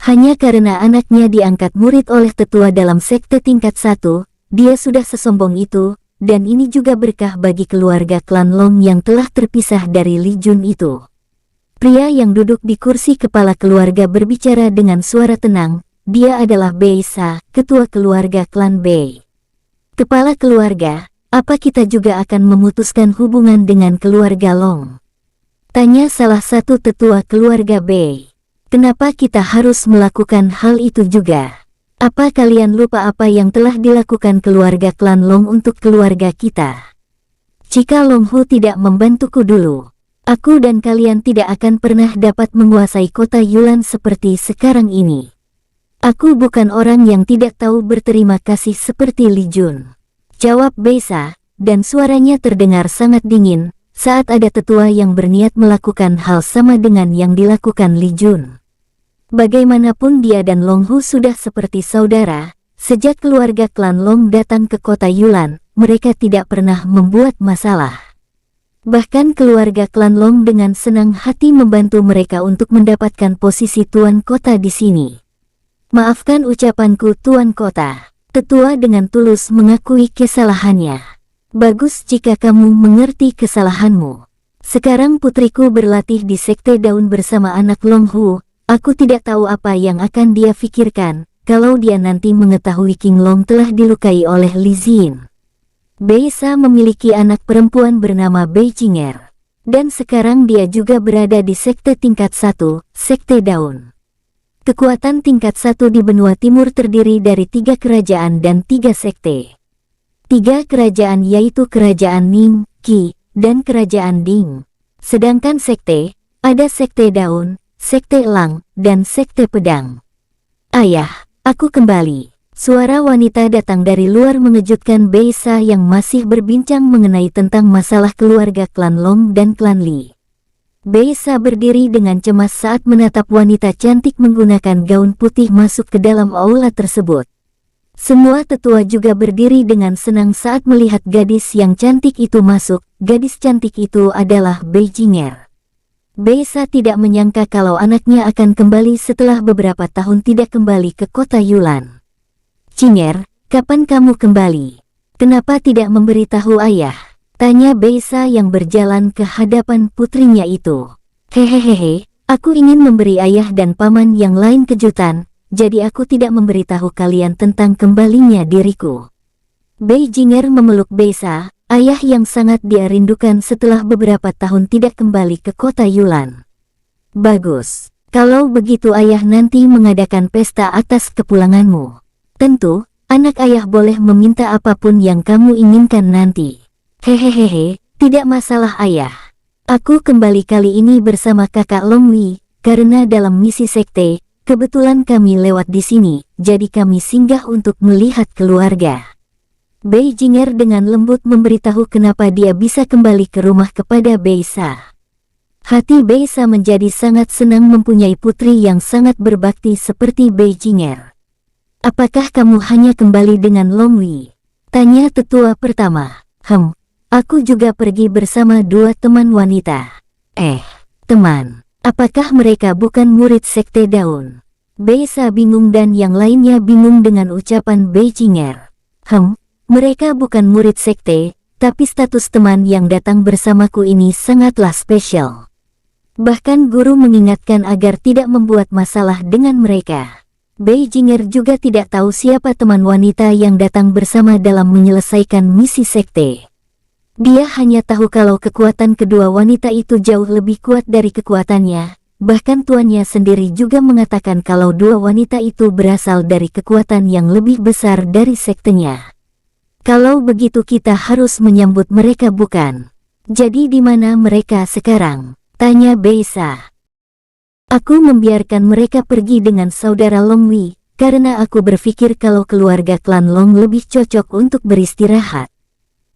Hanya karena anaknya diangkat murid oleh tetua dalam sekte tingkat 1, dia sudah sesombong itu, dan ini juga berkah bagi keluarga klan Long yang telah terpisah dari Li Jun itu. Pria yang duduk di kursi kepala keluarga berbicara dengan suara tenang, dia adalah Bei Sa, ketua keluarga klan Bei. Kepala keluarga, apa kita juga akan memutuskan hubungan dengan keluarga Long? Tanya salah satu tetua keluarga Bei. Kenapa kita harus melakukan hal itu juga? Apa kalian lupa apa yang telah dilakukan keluarga klan Long untuk keluarga kita? Jika Long Hu tidak membantuku dulu, aku dan kalian tidak akan pernah dapat menguasai kota Yulan seperti sekarang ini. Aku bukan orang yang tidak tahu berterima kasih seperti Li Jun. Jawab Bei Sa, dan suaranya terdengar sangat dingin, saat ada tetua yang berniat melakukan hal sama dengan yang dilakukan Li Jun. Bagaimanapun dia dan Long Hu sudah seperti saudara, sejak keluarga klan Long datang ke kota Yulan, mereka tidak pernah membuat masalah. Bahkan keluarga klan Long dengan senang hati membantu mereka untuk mendapatkan posisi tuan kota di sini. Maafkan ucapanku tuan kota, tetua dengan tulus mengakui kesalahannya. Bagus jika kamu mengerti kesalahanmu. Sekarang putriku berlatih di sekte daun bersama anak Long Hu. Aku tidak tahu apa yang akan dia pikirkan, kalau dia nanti mengetahui King Long telah dilukai oleh Li Xin. Bei Sa memiliki anak perempuan bernama Bei Jinger. Dan sekarang dia juga berada di sekte tingkat 1, sekte daun. Kekuatan tingkat 1 di benua timur terdiri dari 3 kerajaan dan 3 sekte. 3 kerajaan yaitu kerajaan Ning, Qi, dan kerajaan Ding. Sedangkan sekte, ada sekte daun, sekte elang, dan sekte pedang. Ayah, aku kembali. Suara wanita datang dari luar mengejutkan Bei Sa yang masih berbincang mengenai tentang masalah keluarga klan Long dan klan Li. Bei Sa berdiri dengan cemas saat menatap wanita cantik menggunakan gaun putih masuk ke dalam aula tersebut. Semua tetua juga berdiri dengan senang saat melihat gadis yang cantik itu masuk. Gadis cantik itu adalah Bei Jinger. Bei Sa tidak menyangka kalau anaknya akan kembali setelah beberapa tahun tidak kembali ke kota Yulan. Jinger, kapan kamu kembali? Kenapa tidak memberitahu ayah? Tanya Bei Sa yang berjalan ke hadapan putrinya itu. Hehehe, aku ingin memberi ayah dan paman yang lain kejutan, jadi aku tidak memberitahu kalian tentang kembalinya diriku. Bei Jinger memeluk Bei Sa, ayah yang sangat dia rindukan setelah beberapa tahun tidak kembali ke kota Yulan. Bagus, kalau begitu ayah nanti mengadakan pesta atas kepulanganmu. Tentu, anak ayah boleh meminta apapun yang kamu inginkan nanti. Hehehe, tidak masalah ayah. Aku kembali kali ini bersama kakak Long Wei, karena dalam misi sekte, kebetulan kami lewat di sini, jadi kami singgah untuk melihat keluarga. Bei Jinger dengan lembut memberitahu kenapa dia bisa kembali ke rumah kepada Beisa. Hati Beisa menjadi sangat senang mempunyai putri yang sangat berbakti seperti Bei Jinger. Apakah kamu hanya kembali dengan Long Wei? Tanya tetua pertama. Aku juga pergi bersama dua teman wanita. Teman, apakah mereka bukan murid sekte daun? Beisa bingung dan yang lainnya bingung dengan ucapan Bei Jinger. Mereka bukan murid sekte, tapi status teman yang datang bersamaku ini sangatlah spesial. Bahkan guru mengingatkan agar tidak membuat masalah dengan mereka. Bei Jinger juga tidak tahu siapa teman wanita yang datang bersama dalam menyelesaikan misi sekte. Dia hanya tahu kalau kekuatan kedua wanita itu jauh lebih kuat dari kekuatannya. Bahkan tuannya sendiri juga mengatakan kalau dua wanita itu berasal dari kekuatan yang lebih besar dari sektenya. Kalau begitu kita harus menyambut mereka bukan? Jadi di mana mereka sekarang? Tanya Beisa. Aku membiarkan mereka pergi dengan saudara Long Wei, karena aku berpikir kalau keluarga klan Long lebih cocok untuk beristirahat.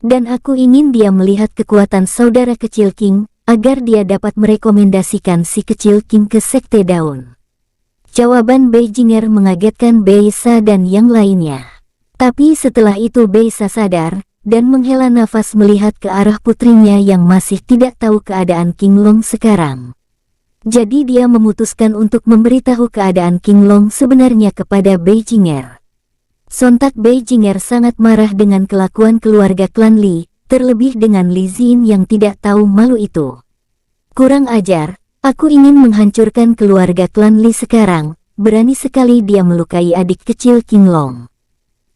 Dan aku ingin dia melihat kekuatan saudara kecil King, agar dia dapat merekomendasikan si kecil King ke sekte daun. Jawaban Bei Jinger mengagetkan Beisa dan yang lainnya. Tapi setelah itu Beisa sadar, dan menghela nafas melihat ke arah putrinya yang masih tidak tahu keadaan King Long sekarang. Jadi dia memutuskan untuk memberitahu keadaan King Long sebenarnya kepada Bei Jinger. Sontak Bei Jinger sangat marah dengan kelakuan keluarga klan Li, terlebih dengan Li Xin yang tidak tahu malu itu. Kurang ajar, aku ingin menghancurkan keluarga klan Li sekarang, berani sekali dia melukai adik kecil King Long.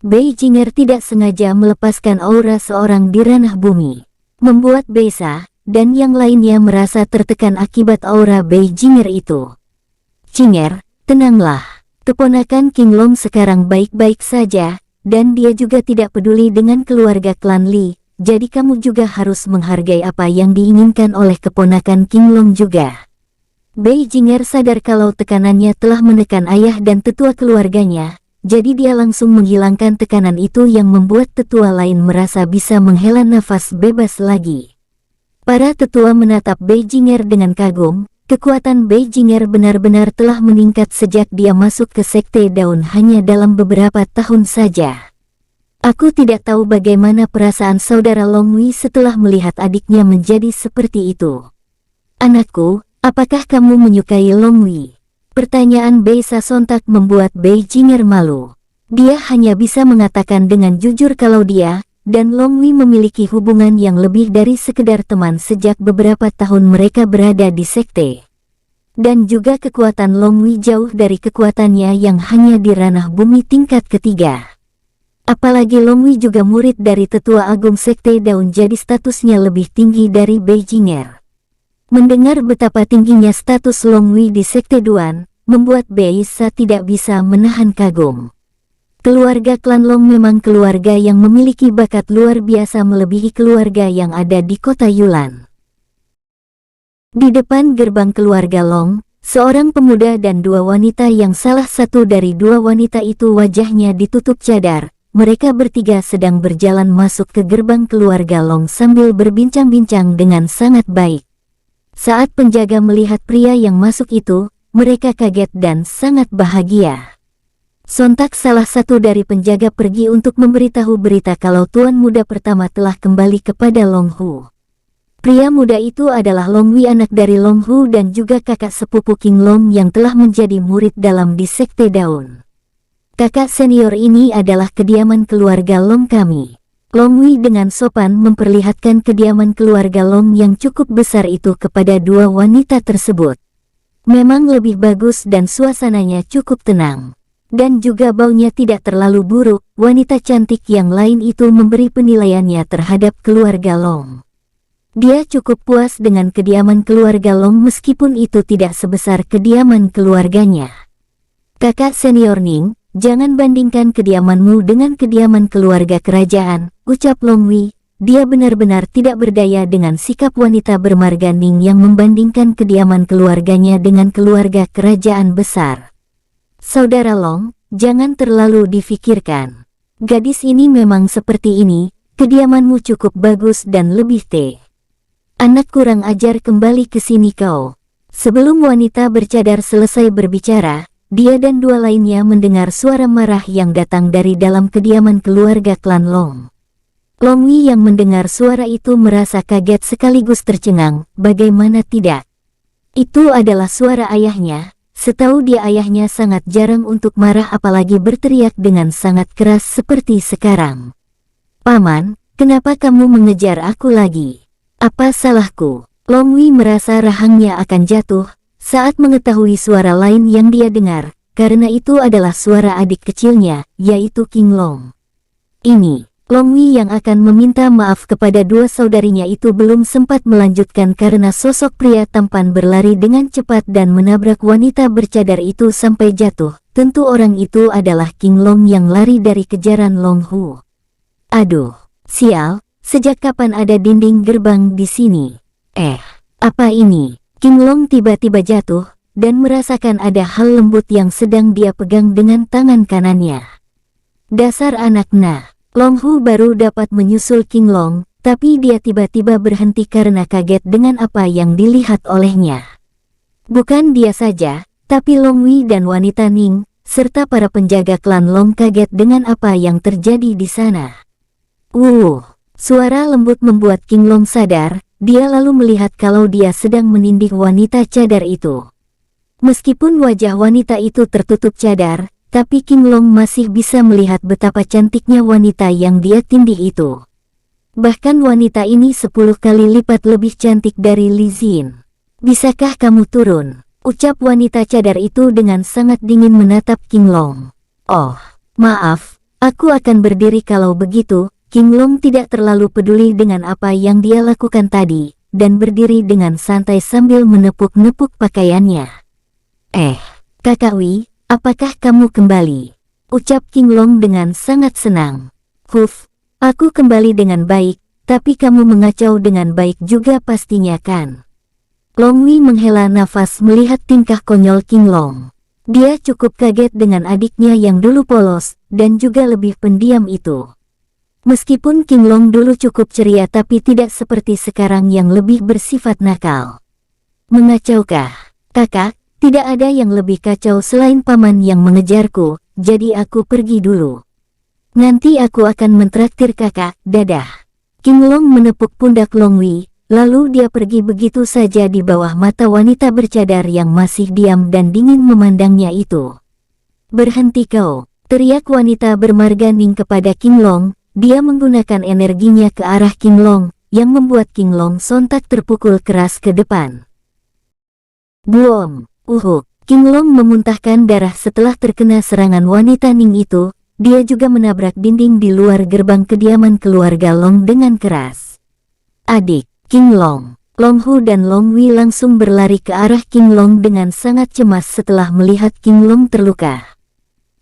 Bei Jinger tidak sengaja melepaskan aura seorang di ranah bumi, membuat Beisa dan yang lainnya merasa tertekan akibat aura Bei Jinger itu. Jinger, tenanglah. Keponakan King Long sekarang baik-baik saja, dan dia juga tidak peduli dengan keluarga klan Li, jadi kamu juga harus menghargai apa yang diinginkan oleh keponakan King Long juga. Bei Jinger sadar kalau tekanannya telah menekan ayah dan tetua keluarganya. Jadi dia langsung menghilangkan tekanan itu yang membuat tetua lain merasa bisa menghela nafas bebas lagi. Para tetua menatap Bei Jinger dengan kagum, kekuatan Bei Jinger benar-benar telah meningkat sejak dia masuk ke sekte daun hanya dalam beberapa tahun saja. Aku tidak tahu bagaimana perasaan saudara Long Wei setelah melihat adiknya menjadi seperti itu. Anakku, apakah kamu menyukai Long Wei? Pertanyaan Beisa sontak membuat Bei Jinger malu. Dia hanya bisa mengatakan dengan jujur kalau dia dan Long Wei memiliki hubungan yang lebih dari sekedar teman sejak beberapa tahun mereka berada di sekte. Dan juga kekuatan Long Wei jauh dari kekuatannya yang hanya di ranah bumi tingkat ketiga. Apalagi Long Wei juga murid dari tetua agung sekte daun, jadi statusnya lebih tinggi dari Bei Jinger. Mendengar betapa tingginya status Long Wei di sekte Duan, membuat Beisa tidak bisa menahan kagum. Keluarga klan Long memang keluarga yang memiliki bakat luar biasa melebihi keluarga yang ada di kota Yulan. Di depan gerbang keluarga Long, seorang pemuda dan dua wanita yang salah satu dari dua wanita itu wajahnya ditutup cadar. Mereka bertiga sedang berjalan masuk ke gerbang keluarga Long sambil berbincang-bincang dengan sangat baik. Saat penjaga melihat pria yang masuk itu, mereka kaget dan sangat bahagia. Sontak salah satu dari penjaga pergi untuk memberitahu berita kalau tuan muda pertama telah kembali kepada Long Hu. Pria muda itu adalah Long Wei, anak dari Long Hu dan juga kakak sepupu King Long yang telah menjadi murid dalam di sekte daun. Kakak senior ini adalah kediaman keluarga Long kami. Long Wei dengan sopan memperlihatkan kediaman keluarga Long yang cukup besar itu kepada dua wanita tersebut. Memang lebih bagus dan suasananya cukup tenang. Dan juga baunya tidak terlalu buruk. Wanita cantik yang lain itu memberi penilaiannya terhadap keluarga Long. Dia cukup puas dengan kediaman keluarga Long meskipun itu tidak sebesar kediaman keluarganya. Kakak senior Ning, jangan bandingkan kediamanmu dengan kediaman keluarga kerajaan, ucap Long Wei. dia benar-benar tidak berdaya dengan sikap wanita bermarga Ning yang membandingkan kediaman keluarganya dengan keluarga kerajaan besar. Saudara Long, jangan terlalu difikirkan. Gadis ini memang seperti ini, kediamanmu cukup bagus dan lebih anak kurang ajar, kembali ke sini kau. Sebelum wanita bercadar selesai berbicara, dia dan dua lainnya mendengar suara marah yang datang dari dalam kediaman keluarga klan Long. Long Wei yang mendengar suara itu merasa kaget sekaligus tercengang, bagaimana tidak? Itu adalah suara ayahnya. Setahu dia ayahnya sangat jarang untuk marah apalagi berteriak dengan sangat keras seperti sekarang. Paman, kenapa kamu mengejar aku lagi? Apa salahku? Long Wei merasa rahangnya akan jatuh saat mengetahui suara lain yang dia dengar, karena itu adalah suara adik kecilnya, yaitu King Long. Ini Long Wei yang akan meminta maaf kepada dua saudarinya itu belum sempat melanjutkan karena sosok pria tampan berlari dengan cepat dan menabrak wanita bercadar itu sampai jatuh. Tentu orang itu adalah King Long yang lari dari kejaran Long Hu. Aduh, sial, sejak kapan ada dinding gerbang di sini? Apa ini? King Long tiba-tiba jatuh dan merasakan ada hal lembut yang sedang dia pegang dengan tangan kanannya. Dasar anak nah. Long Hu baru dapat menyusul King Long, tapi dia tiba-tiba berhenti karena kaget dengan apa yang dilihat olehnya. Bukan dia saja, tapi Long Wei dan wanita Ning, serta para penjaga klan Long kaget dengan apa yang terjadi di sana. Suara lembut membuat King Long sadar, dia lalu melihat kalau dia sedang menindih wanita cadar itu. Meskipun wajah wanita itu tertutup cadar, tapi King Long masih bisa melihat betapa cantiknya wanita yang dia tindih itu. Bahkan wanita ini 10 kali lipat lebih cantik dari Li Xin. Bisakah kamu turun? Ucap wanita cadar itu dengan sangat dingin menatap King Long. Oh, maaf, aku akan berdiri kalau begitu. King Long tidak terlalu peduli dengan apa yang dia lakukan tadi, dan berdiri dengan santai sambil menepuk-nepuk pakaiannya. Kakak Wei, apakah kamu kembali? Ucap King Long dengan sangat senang. Aku kembali dengan baik, tapi kamu mengacau dengan baik juga pastinya kan? Long Wei menghela nafas melihat tingkah konyol King Long. Dia cukup kaget dengan adiknya yang dulu polos, dan juga lebih pendiam itu. Meskipun King Long dulu cukup ceria tapi tidak seperti sekarang yang lebih bersifat nakal. Mengacaukah? Kakak? Tidak ada yang lebih kacau selain paman yang mengejarku, jadi aku pergi dulu. Nanti aku akan mentraktir kakak, dadah. King Long menepuk pundak Long Wei, lalu dia pergi begitu saja di bawah mata wanita bercadar yang masih diam dan dingin memandangnya itu. Berhenti kau, teriak wanita bermarga Ning kepada King Long, dia menggunakan energinya ke arah King Long, yang membuat King Long sontak terpukul keras ke depan. Boom! King Long memuntahkan darah setelah terkena serangan wanita Ning itu. Dia juga menabrak dinding di luar gerbang kediaman keluarga Long dengan keras. Adik, King Long, Long Hu dan Long Wei langsung berlari ke arah King Long dengan sangat cemas setelah melihat King Long terluka.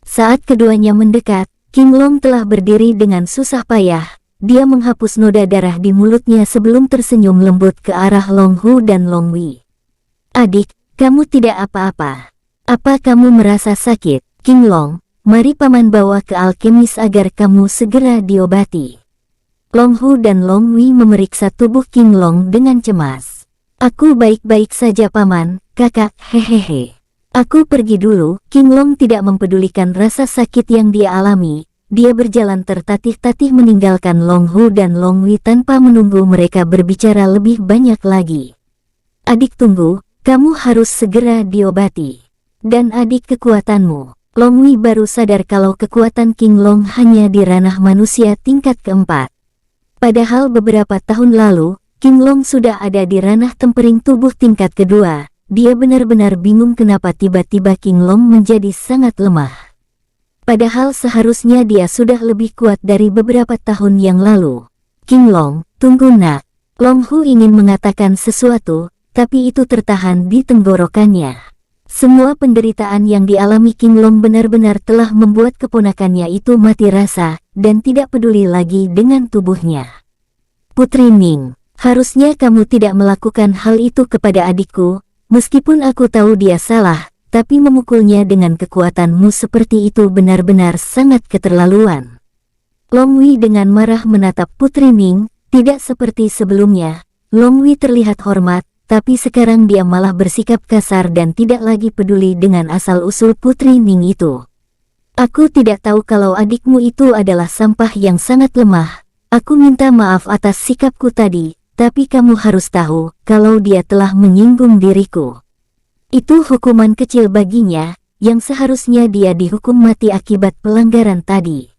Saat keduanya mendekat, King Long telah berdiri dengan susah payah. Dia menghapus noda darah di mulutnya sebelum tersenyum lembut ke arah Long Hu dan Long Wei. Adik, kamu tidak apa-apa. Apa kamu merasa sakit? King Long, mari paman bawa ke alkemis agar kamu segera diobati. Long Hu dan Long Wei memeriksa tubuh King Long dengan cemas. Aku baik-baik saja paman, kakak, hehehe. Aku pergi dulu. King Long tidak mempedulikan rasa sakit yang dia alami. Dia berjalan tertatih-tatih meninggalkan Long Hu dan Long Wei tanpa menunggu mereka berbicara lebih banyak lagi. Adik tunggu. Kamu harus segera diobati. Dan adik kekuatanmu. Long Wei baru sadar kalau kekuatan King Long hanya di ranah manusia tingkat keempat. Padahal beberapa tahun lalu, King Long sudah ada di ranah tempering tubuh tingkat kedua. Dia benar-benar bingung kenapa tiba-tiba King Long menjadi sangat lemah. Padahal seharusnya dia sudah lebih kuat dari beberapa tahun yang lalu. King Long, tunggu nak. Long Hu ingin mengatakan sesuatu, tapi itu tertahan di tenggorokannya. Semua penderitaan yang dialami King Long benar-benar telah membuat keponakannya itu mati rasa, dan tidak peduli lagi dengan tubuhnya. Putri Ning, harusnya kamu tidak melakukan hal itu kepada adikku, meskipun aku tahu dia salah, tapi memukulnya dengan kekuatanmu seperti itu benar-benar sangat keterlaluan. Long Wei dengan marah menatap Putri Ning, tidak seperti sebelumnya. Long Wei terlihat hormat, tapi sekarang dia malah bersikap kasar dan tidak lagi peduli dengan asal-usul Putri Ning itu. Aku tidak tahu kalau adikmu itu adalah sampah yang sangat lemah. Aku minta maaf atas sikapku tadi, tapi kamu harus tahu kalau dia telah menyinggung diriku. Itu hukuman kecil baginya, yang seharusnya dia dihukum mati akibat pelanggaran tadi.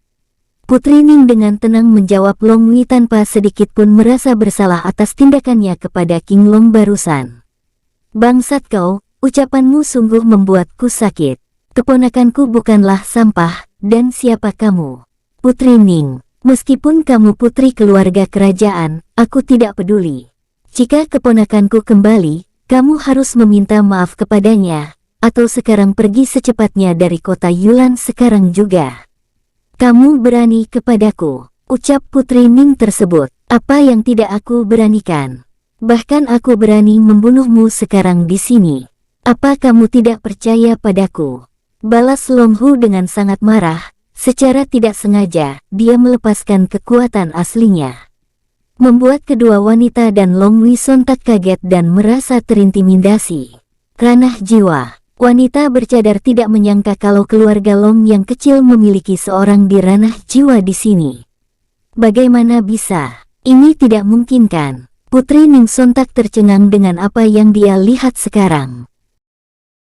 Putri Ning dengan tenang menjawab Long Wei tanpa sedikit pun merasa bersalah atas tindakannya kepada King Long barusan. Bangsat kau, ucapanmu sungguh membuatku sakit. Keponakanku bukanlah sampah, dan siapa kamu? Putri Ning, meskipun kamu putri keluarga kerajaan, aku tidak peduli. Jika keponakanku kembali, kamu harus meminta maaf kepadanya, atau sekarang pergi secepatnya dari kota Yulan sekarang juga. Kamu berani kepadaku, ucap Putri Ning tersebut, apa yang tidak aku beranikan. Bahkan aku berani membunuhmu sekarang di sini. Apa kamu tidak percaya padaku? Balas Long Hu dengan sangat marah, secara tidak sengaja, dia melepaskan kekuatan aslinya. Membuat kedua wanita dan Long Wei sontak kaget dan merasa terintimidasi. Ranah jiwa. Wanita bercadar tidak menyangka kalau keluarga Long yang kecil memiliki seorang di ranah jiwa di sini. Bagaimana bisa? Ini tidak mungkin kan? Putri Ning sontak tercengang dengan apa yang dia lihat sekarang.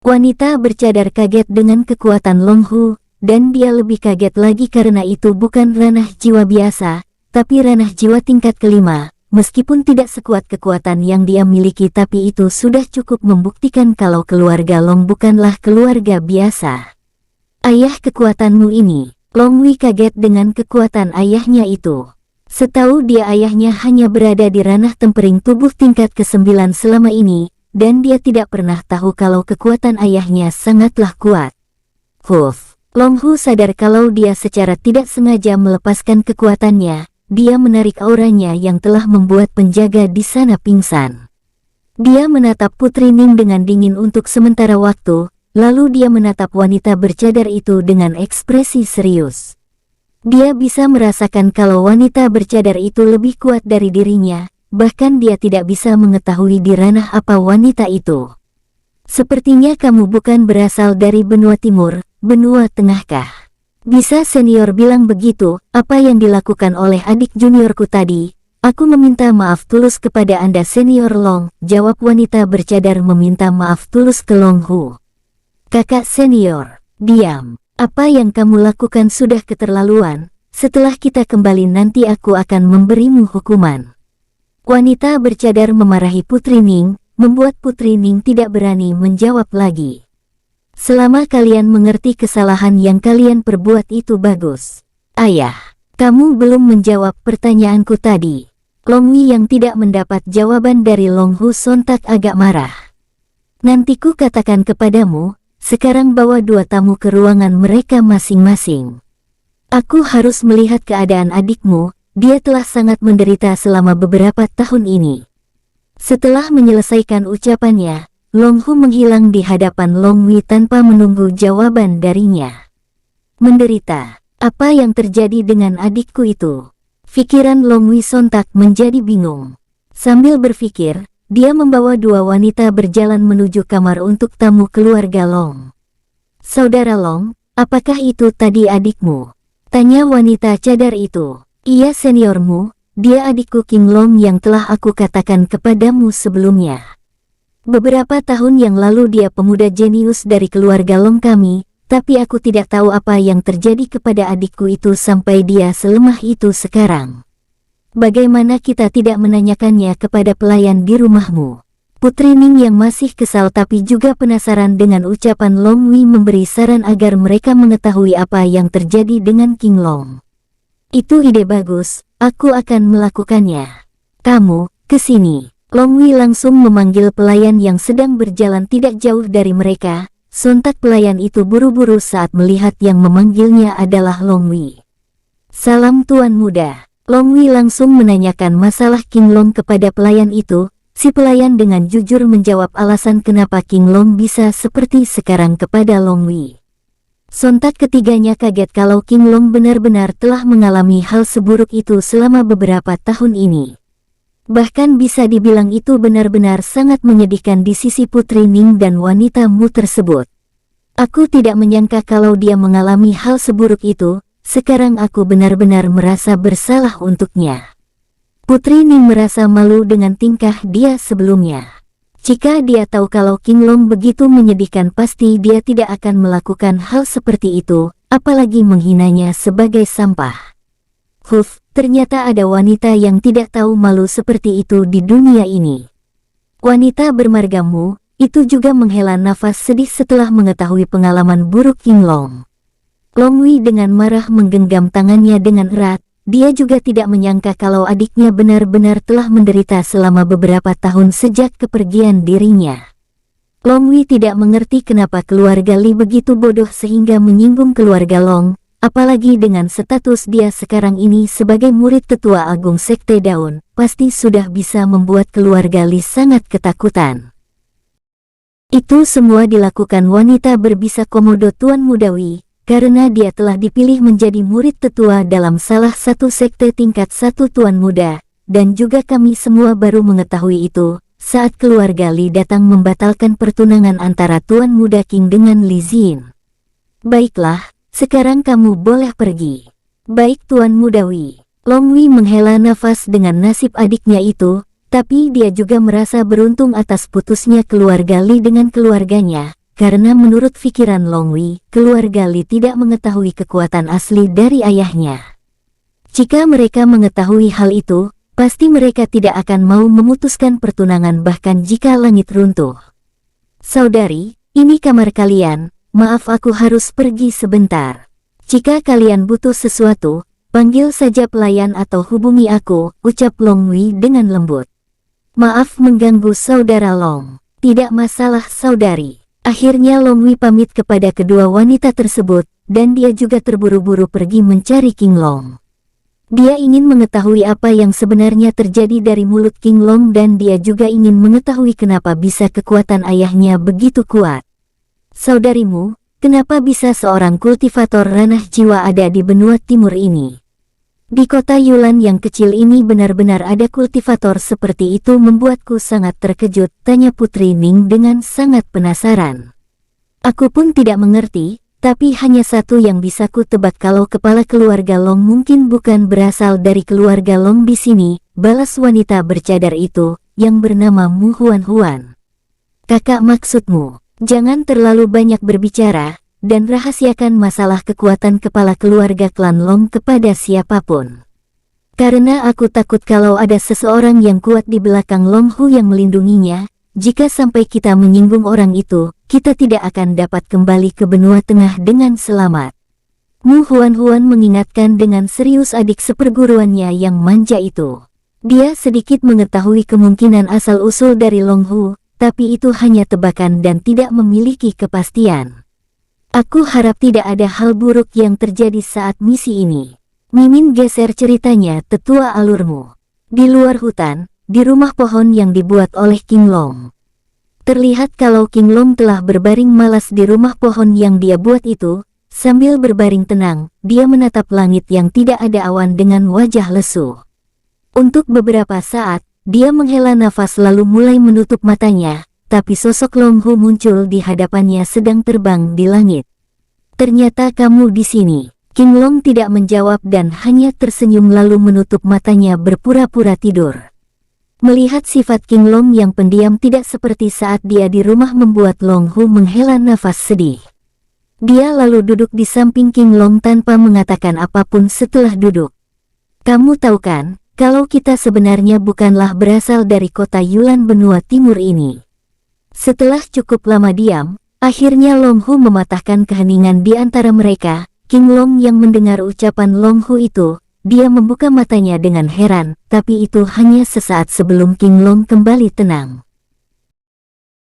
Wanita bercadar kaget dengan kekuatan Long Hu, dan dia lebih kaget lagi karena itu bukan ranah jiwa biasa, tapi ranah jiwa tingkat kelima. Meskipun tidak sekuat kekuatan yang dia miliki, tapi itu sudah cukup membuktikan kalau keluarga Long bukanlah keluarga biasa. Ayah kekuatanmu ini. Long Wei kaget dengan kekuatan ayahnya itu. Setahu dia ayahnya hanya berada di ranah tempering tubuh tingkat ke-9 selama ini, dan dia tidak pernah tahu kalau kekuatan ayahnya sangatlah kuat. Long Hu sadar kalau dia secara tidak sengaja melepaskan kekuatannya. Dia menarik auranya yang telah membuat penjaga di sana pingsan. Dia menatap Putri Ning dengan dingin untuk sementara waktu, lalu dia menatap wanita bercadar itu dengan ekspresi serius. Dia bisa merasakan kalau wanita bercadar itu lebih kuat dari dirinya, bahkan dia tidak bisa mengetahui di ranah apa wanita itu. Sepertinya kamu bukan berasal dari benua timur, benua tengahkah? Bisa senior bilang begitu, apa yang dilakukan oleh adik juniorku tadi? Aku meminta maaf tulus kepada Anda senior Long, jawab wanita bercadar meminta maaf tulus ke Long Hu. Kakak senior, diam. Apa yang kamu lakukan sudah keterlaluan, setelah kita kembali nanti aku akan memberimu hukuman. Wanita bercadar memarahi Putri Ning, membuat Putri Ning tidak berani menjawab lagi. Selama kalian mengerti kesalahan yang kalian perbuat itu bagus. Ayah, kamu belum menjawab pertanyaanku tadi. Long Wei yang tidak mendapat jawaban dari Long Hu sontak agak marah. Nantiku katakan kepadamu, sekarang bawa dua tamu ke ruangan mereka masing-masing. Aku harus melihat keadaan adikmu, dia telah sangat menderita selama beberapa tahun ini. Setelah menyelesaikan ucapannya, Long Hu menghilang di hadapan Long Wei tanpa menunggu jawaban darinya. Menderita, apa yang terjadi dengan adikku itu? Pikiran Long Wei sontak menjadi bingung. Sambil berpikir, dia membawa dua wanita berjalan menuju kamar untuk tamu keluarga Long. Saudara Long, apakah itu tadi adikmu? Tanya wanita cadar itu. Iya seniormu, dia adikku King Long yang telah aku katakan kepadamu sebelumnya. Beberapa tahun yang lalu dia pemuda jenius dari keluarga Long kami, tapi aku tidak tahu apa yang terjadi kepada adikku itu sampai dia selemah itu sekarang. Bagaimana kita tidak menanyakannya kepada pelayan di rumahmu? Putri Ning yang masih kesal tapi juga penasaran dengan ucapan Long Wei memberi saran agar mereka mengetahui apa yang terjadi dengan King Long. Itu ide bagus, aku akan melakukannya. Kamu, kesini. Long Wei langsung memanggil pelayan yang sedang berjalan tidak jauh dari mereka. Sontak pelayan itu buru-buru saat melihat yang memanggilnya adalah Long Wei. Salam tuan muda. Long Wei langsung menanyakan masalah King Long kepada pelayan itu. Si pelayan dengan jujur menjawab alasan kenapa King Long bisa seperti sekarang kepada Long Wei. Sontak ketiganya kaget kalau King Long benar-benar telah mengalami hal seburuk itu selama beberapa tahun ini. Bahkan bisa dibilang itu benar-benar sangat menyedihkan di sisi Putri Ning dan wanita Mu tersebut. Aku tidak menyangka kalau dia mengalami hal seburuk itu. Sekarang aku benar-benar merasa bersalah untuknya. Putri Ning merasa malu dengan tingkah dia sebelumnya. Jika dia tahu kalau King Long begitu menyedihkan, pasti dia tidak akan melakukan hal seperti itu, apalagi menghinanya sebagai sampah. Ternyata ada wanita yang tidak tahu malu seperti itu di dunia ini. Wanita bermarga Mu itu juga menghela nafas sedih setelah mengetahui pengalaman buruk King Long. Long Wei dengan marah menggenggam tangannya dengan erat. Dia juga tidak menyangka kalau adiknya benar-benar telah menderita selama beberapa tahun sejak kepergian dirinya. Long Wei tidak mengerti kenapa keluarga Li begitu bodoh sehingga menyinggung keluarga Long, apalagi dengan status dia sekarang ini sebagai murid tetua agung Sekte Daun, pasti sudah bisa membuat keluarga Li sangat ketakutan. Itu semua dilakukan wanita berbisa komodo Tuan Muda Wei. Karena dia telah dipilih menjadi murid tetua dalam salah satu sekte tingkat 1 Tuan Muda, dan juga kami semua baru mengetahui itu, saat keluarga Li datang membatalkan pertunangan antara Tuan Muda King dengan Li Xin. Baiklah, sekarang kamu boleh pergi. Baik Tuan Muda Wei. Long Wei menghela nafas dengan nasib adiknya itu, tapi dia juga merasa beruntung atas putusnya keluarga Li dengan keluarganya. Karena menurut pikiran Long Wei, keluarga Li tidak mengetahui kekuatan asli dari ayahnya. Jika mereka mengetahui hal itu, pasti mereka tidak akan mau memutuskan pertunangan bahkan jika langit runtuh. Saudari, ini kamar kalian, maaf aku harus pergi sebentar. Jika kalian butuh sesuatu, panggil saja pelayan atau hubungi aku, ucap Long Wei dengan lembut. Maaf mengganggu saudara Long. Tidak masalah saudari. Akhirnya Long Wei pamit kepada kedua wanita tersebut, dan dia juga terburu-buru pergi mencari King Long. Dia ingin mengetahui apa yang sebenarnya terjadi dari mulut King Long dan dia juga ingin mengetahui kenapa bisa kekuatan ayahnya begitu kuat. Saudarimu, kenapa bisa seorang kultivator ranah jiwa ada di benua timur ini? Di kota Yulan yang kecil ini benar-benar ada kultivator seperti itu membuatku sangat terkejut, tanya Putri Ning dengan sangat penasaran. Aku pun tidak mengerti, tapi hanya satu yang bisa ku tebak kalau kepala keluarga Long mungkin bukan berasal dari keluarga Long di sini, balas wanita bercadar itu, yang bernama Mu Huan. Kakak maksudmu, jangan terlalu banyak berbicara, dan rahasiakan masalah kekuatan kepala keluarga klan Long kepada siapapun. Karena aku takut kalau ada seseorang yang kuat di belakang Long Hu yang melindunginya, jika sampai kita menyinggung orang itu, kita tidak akan dapat kembali ke benua tengah dengan selamat. Mu Huan mengingatkan dengan serius adik seperguruannya yang manja itu. Dia sedikit mengetahui kemungkinan asal-usul dari Long Hu, tapi itu hanya tebakan dan tidak memiliki kepastian. Aku harap tidak ada hal buruk yang terjadi saat misi ini. Mimin geser ceritanya, tetua alurmu. Di luar hutan, di rumah pohon yang dibuat oleh King Long. Terlihat kalau King Long telah berbaring malas di rumah pohon yang dia buat itu. Sambil berbaring tenang, dia menatap langit yang tidak ada awan dengan wajah lesu. Untuk beberapa saat, dia menghela nafas lalu mulai menutup matanya. Tapi sosok Long Hu muncul di hadapannya sedang terbang di langit. Ternyata kamu di sini. King Long tidak menjawab dan hanya tersenyum lalu menutup matanya berpura-pura tidur. Melihat sifat King Long yang pendiam tidak seperti saat dia di rumah membuat Long Hu menghela nafas sedih. Dia lalu duduk di samping King Long tanpa mengatakan apapun setelah duduk. Kamu tahu kan, kalau kita sebenarnya bukanlah berasal dari kota Yulan benua timur ini. Setelah cukup lama diam, akhirnya Long Hu mematahkan keheningan di antara mereka. King Long yang mendengar ucapan Long Hu itu, dia membuka matanya dengan heran, tapi itu hanya sesaat sebelum King Long kembali tenang.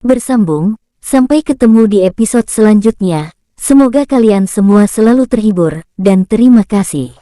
Bersambung, sampai ketemu di episode selanjutnya. Semoga kalian semua selalu terhibur, dan terima kasih.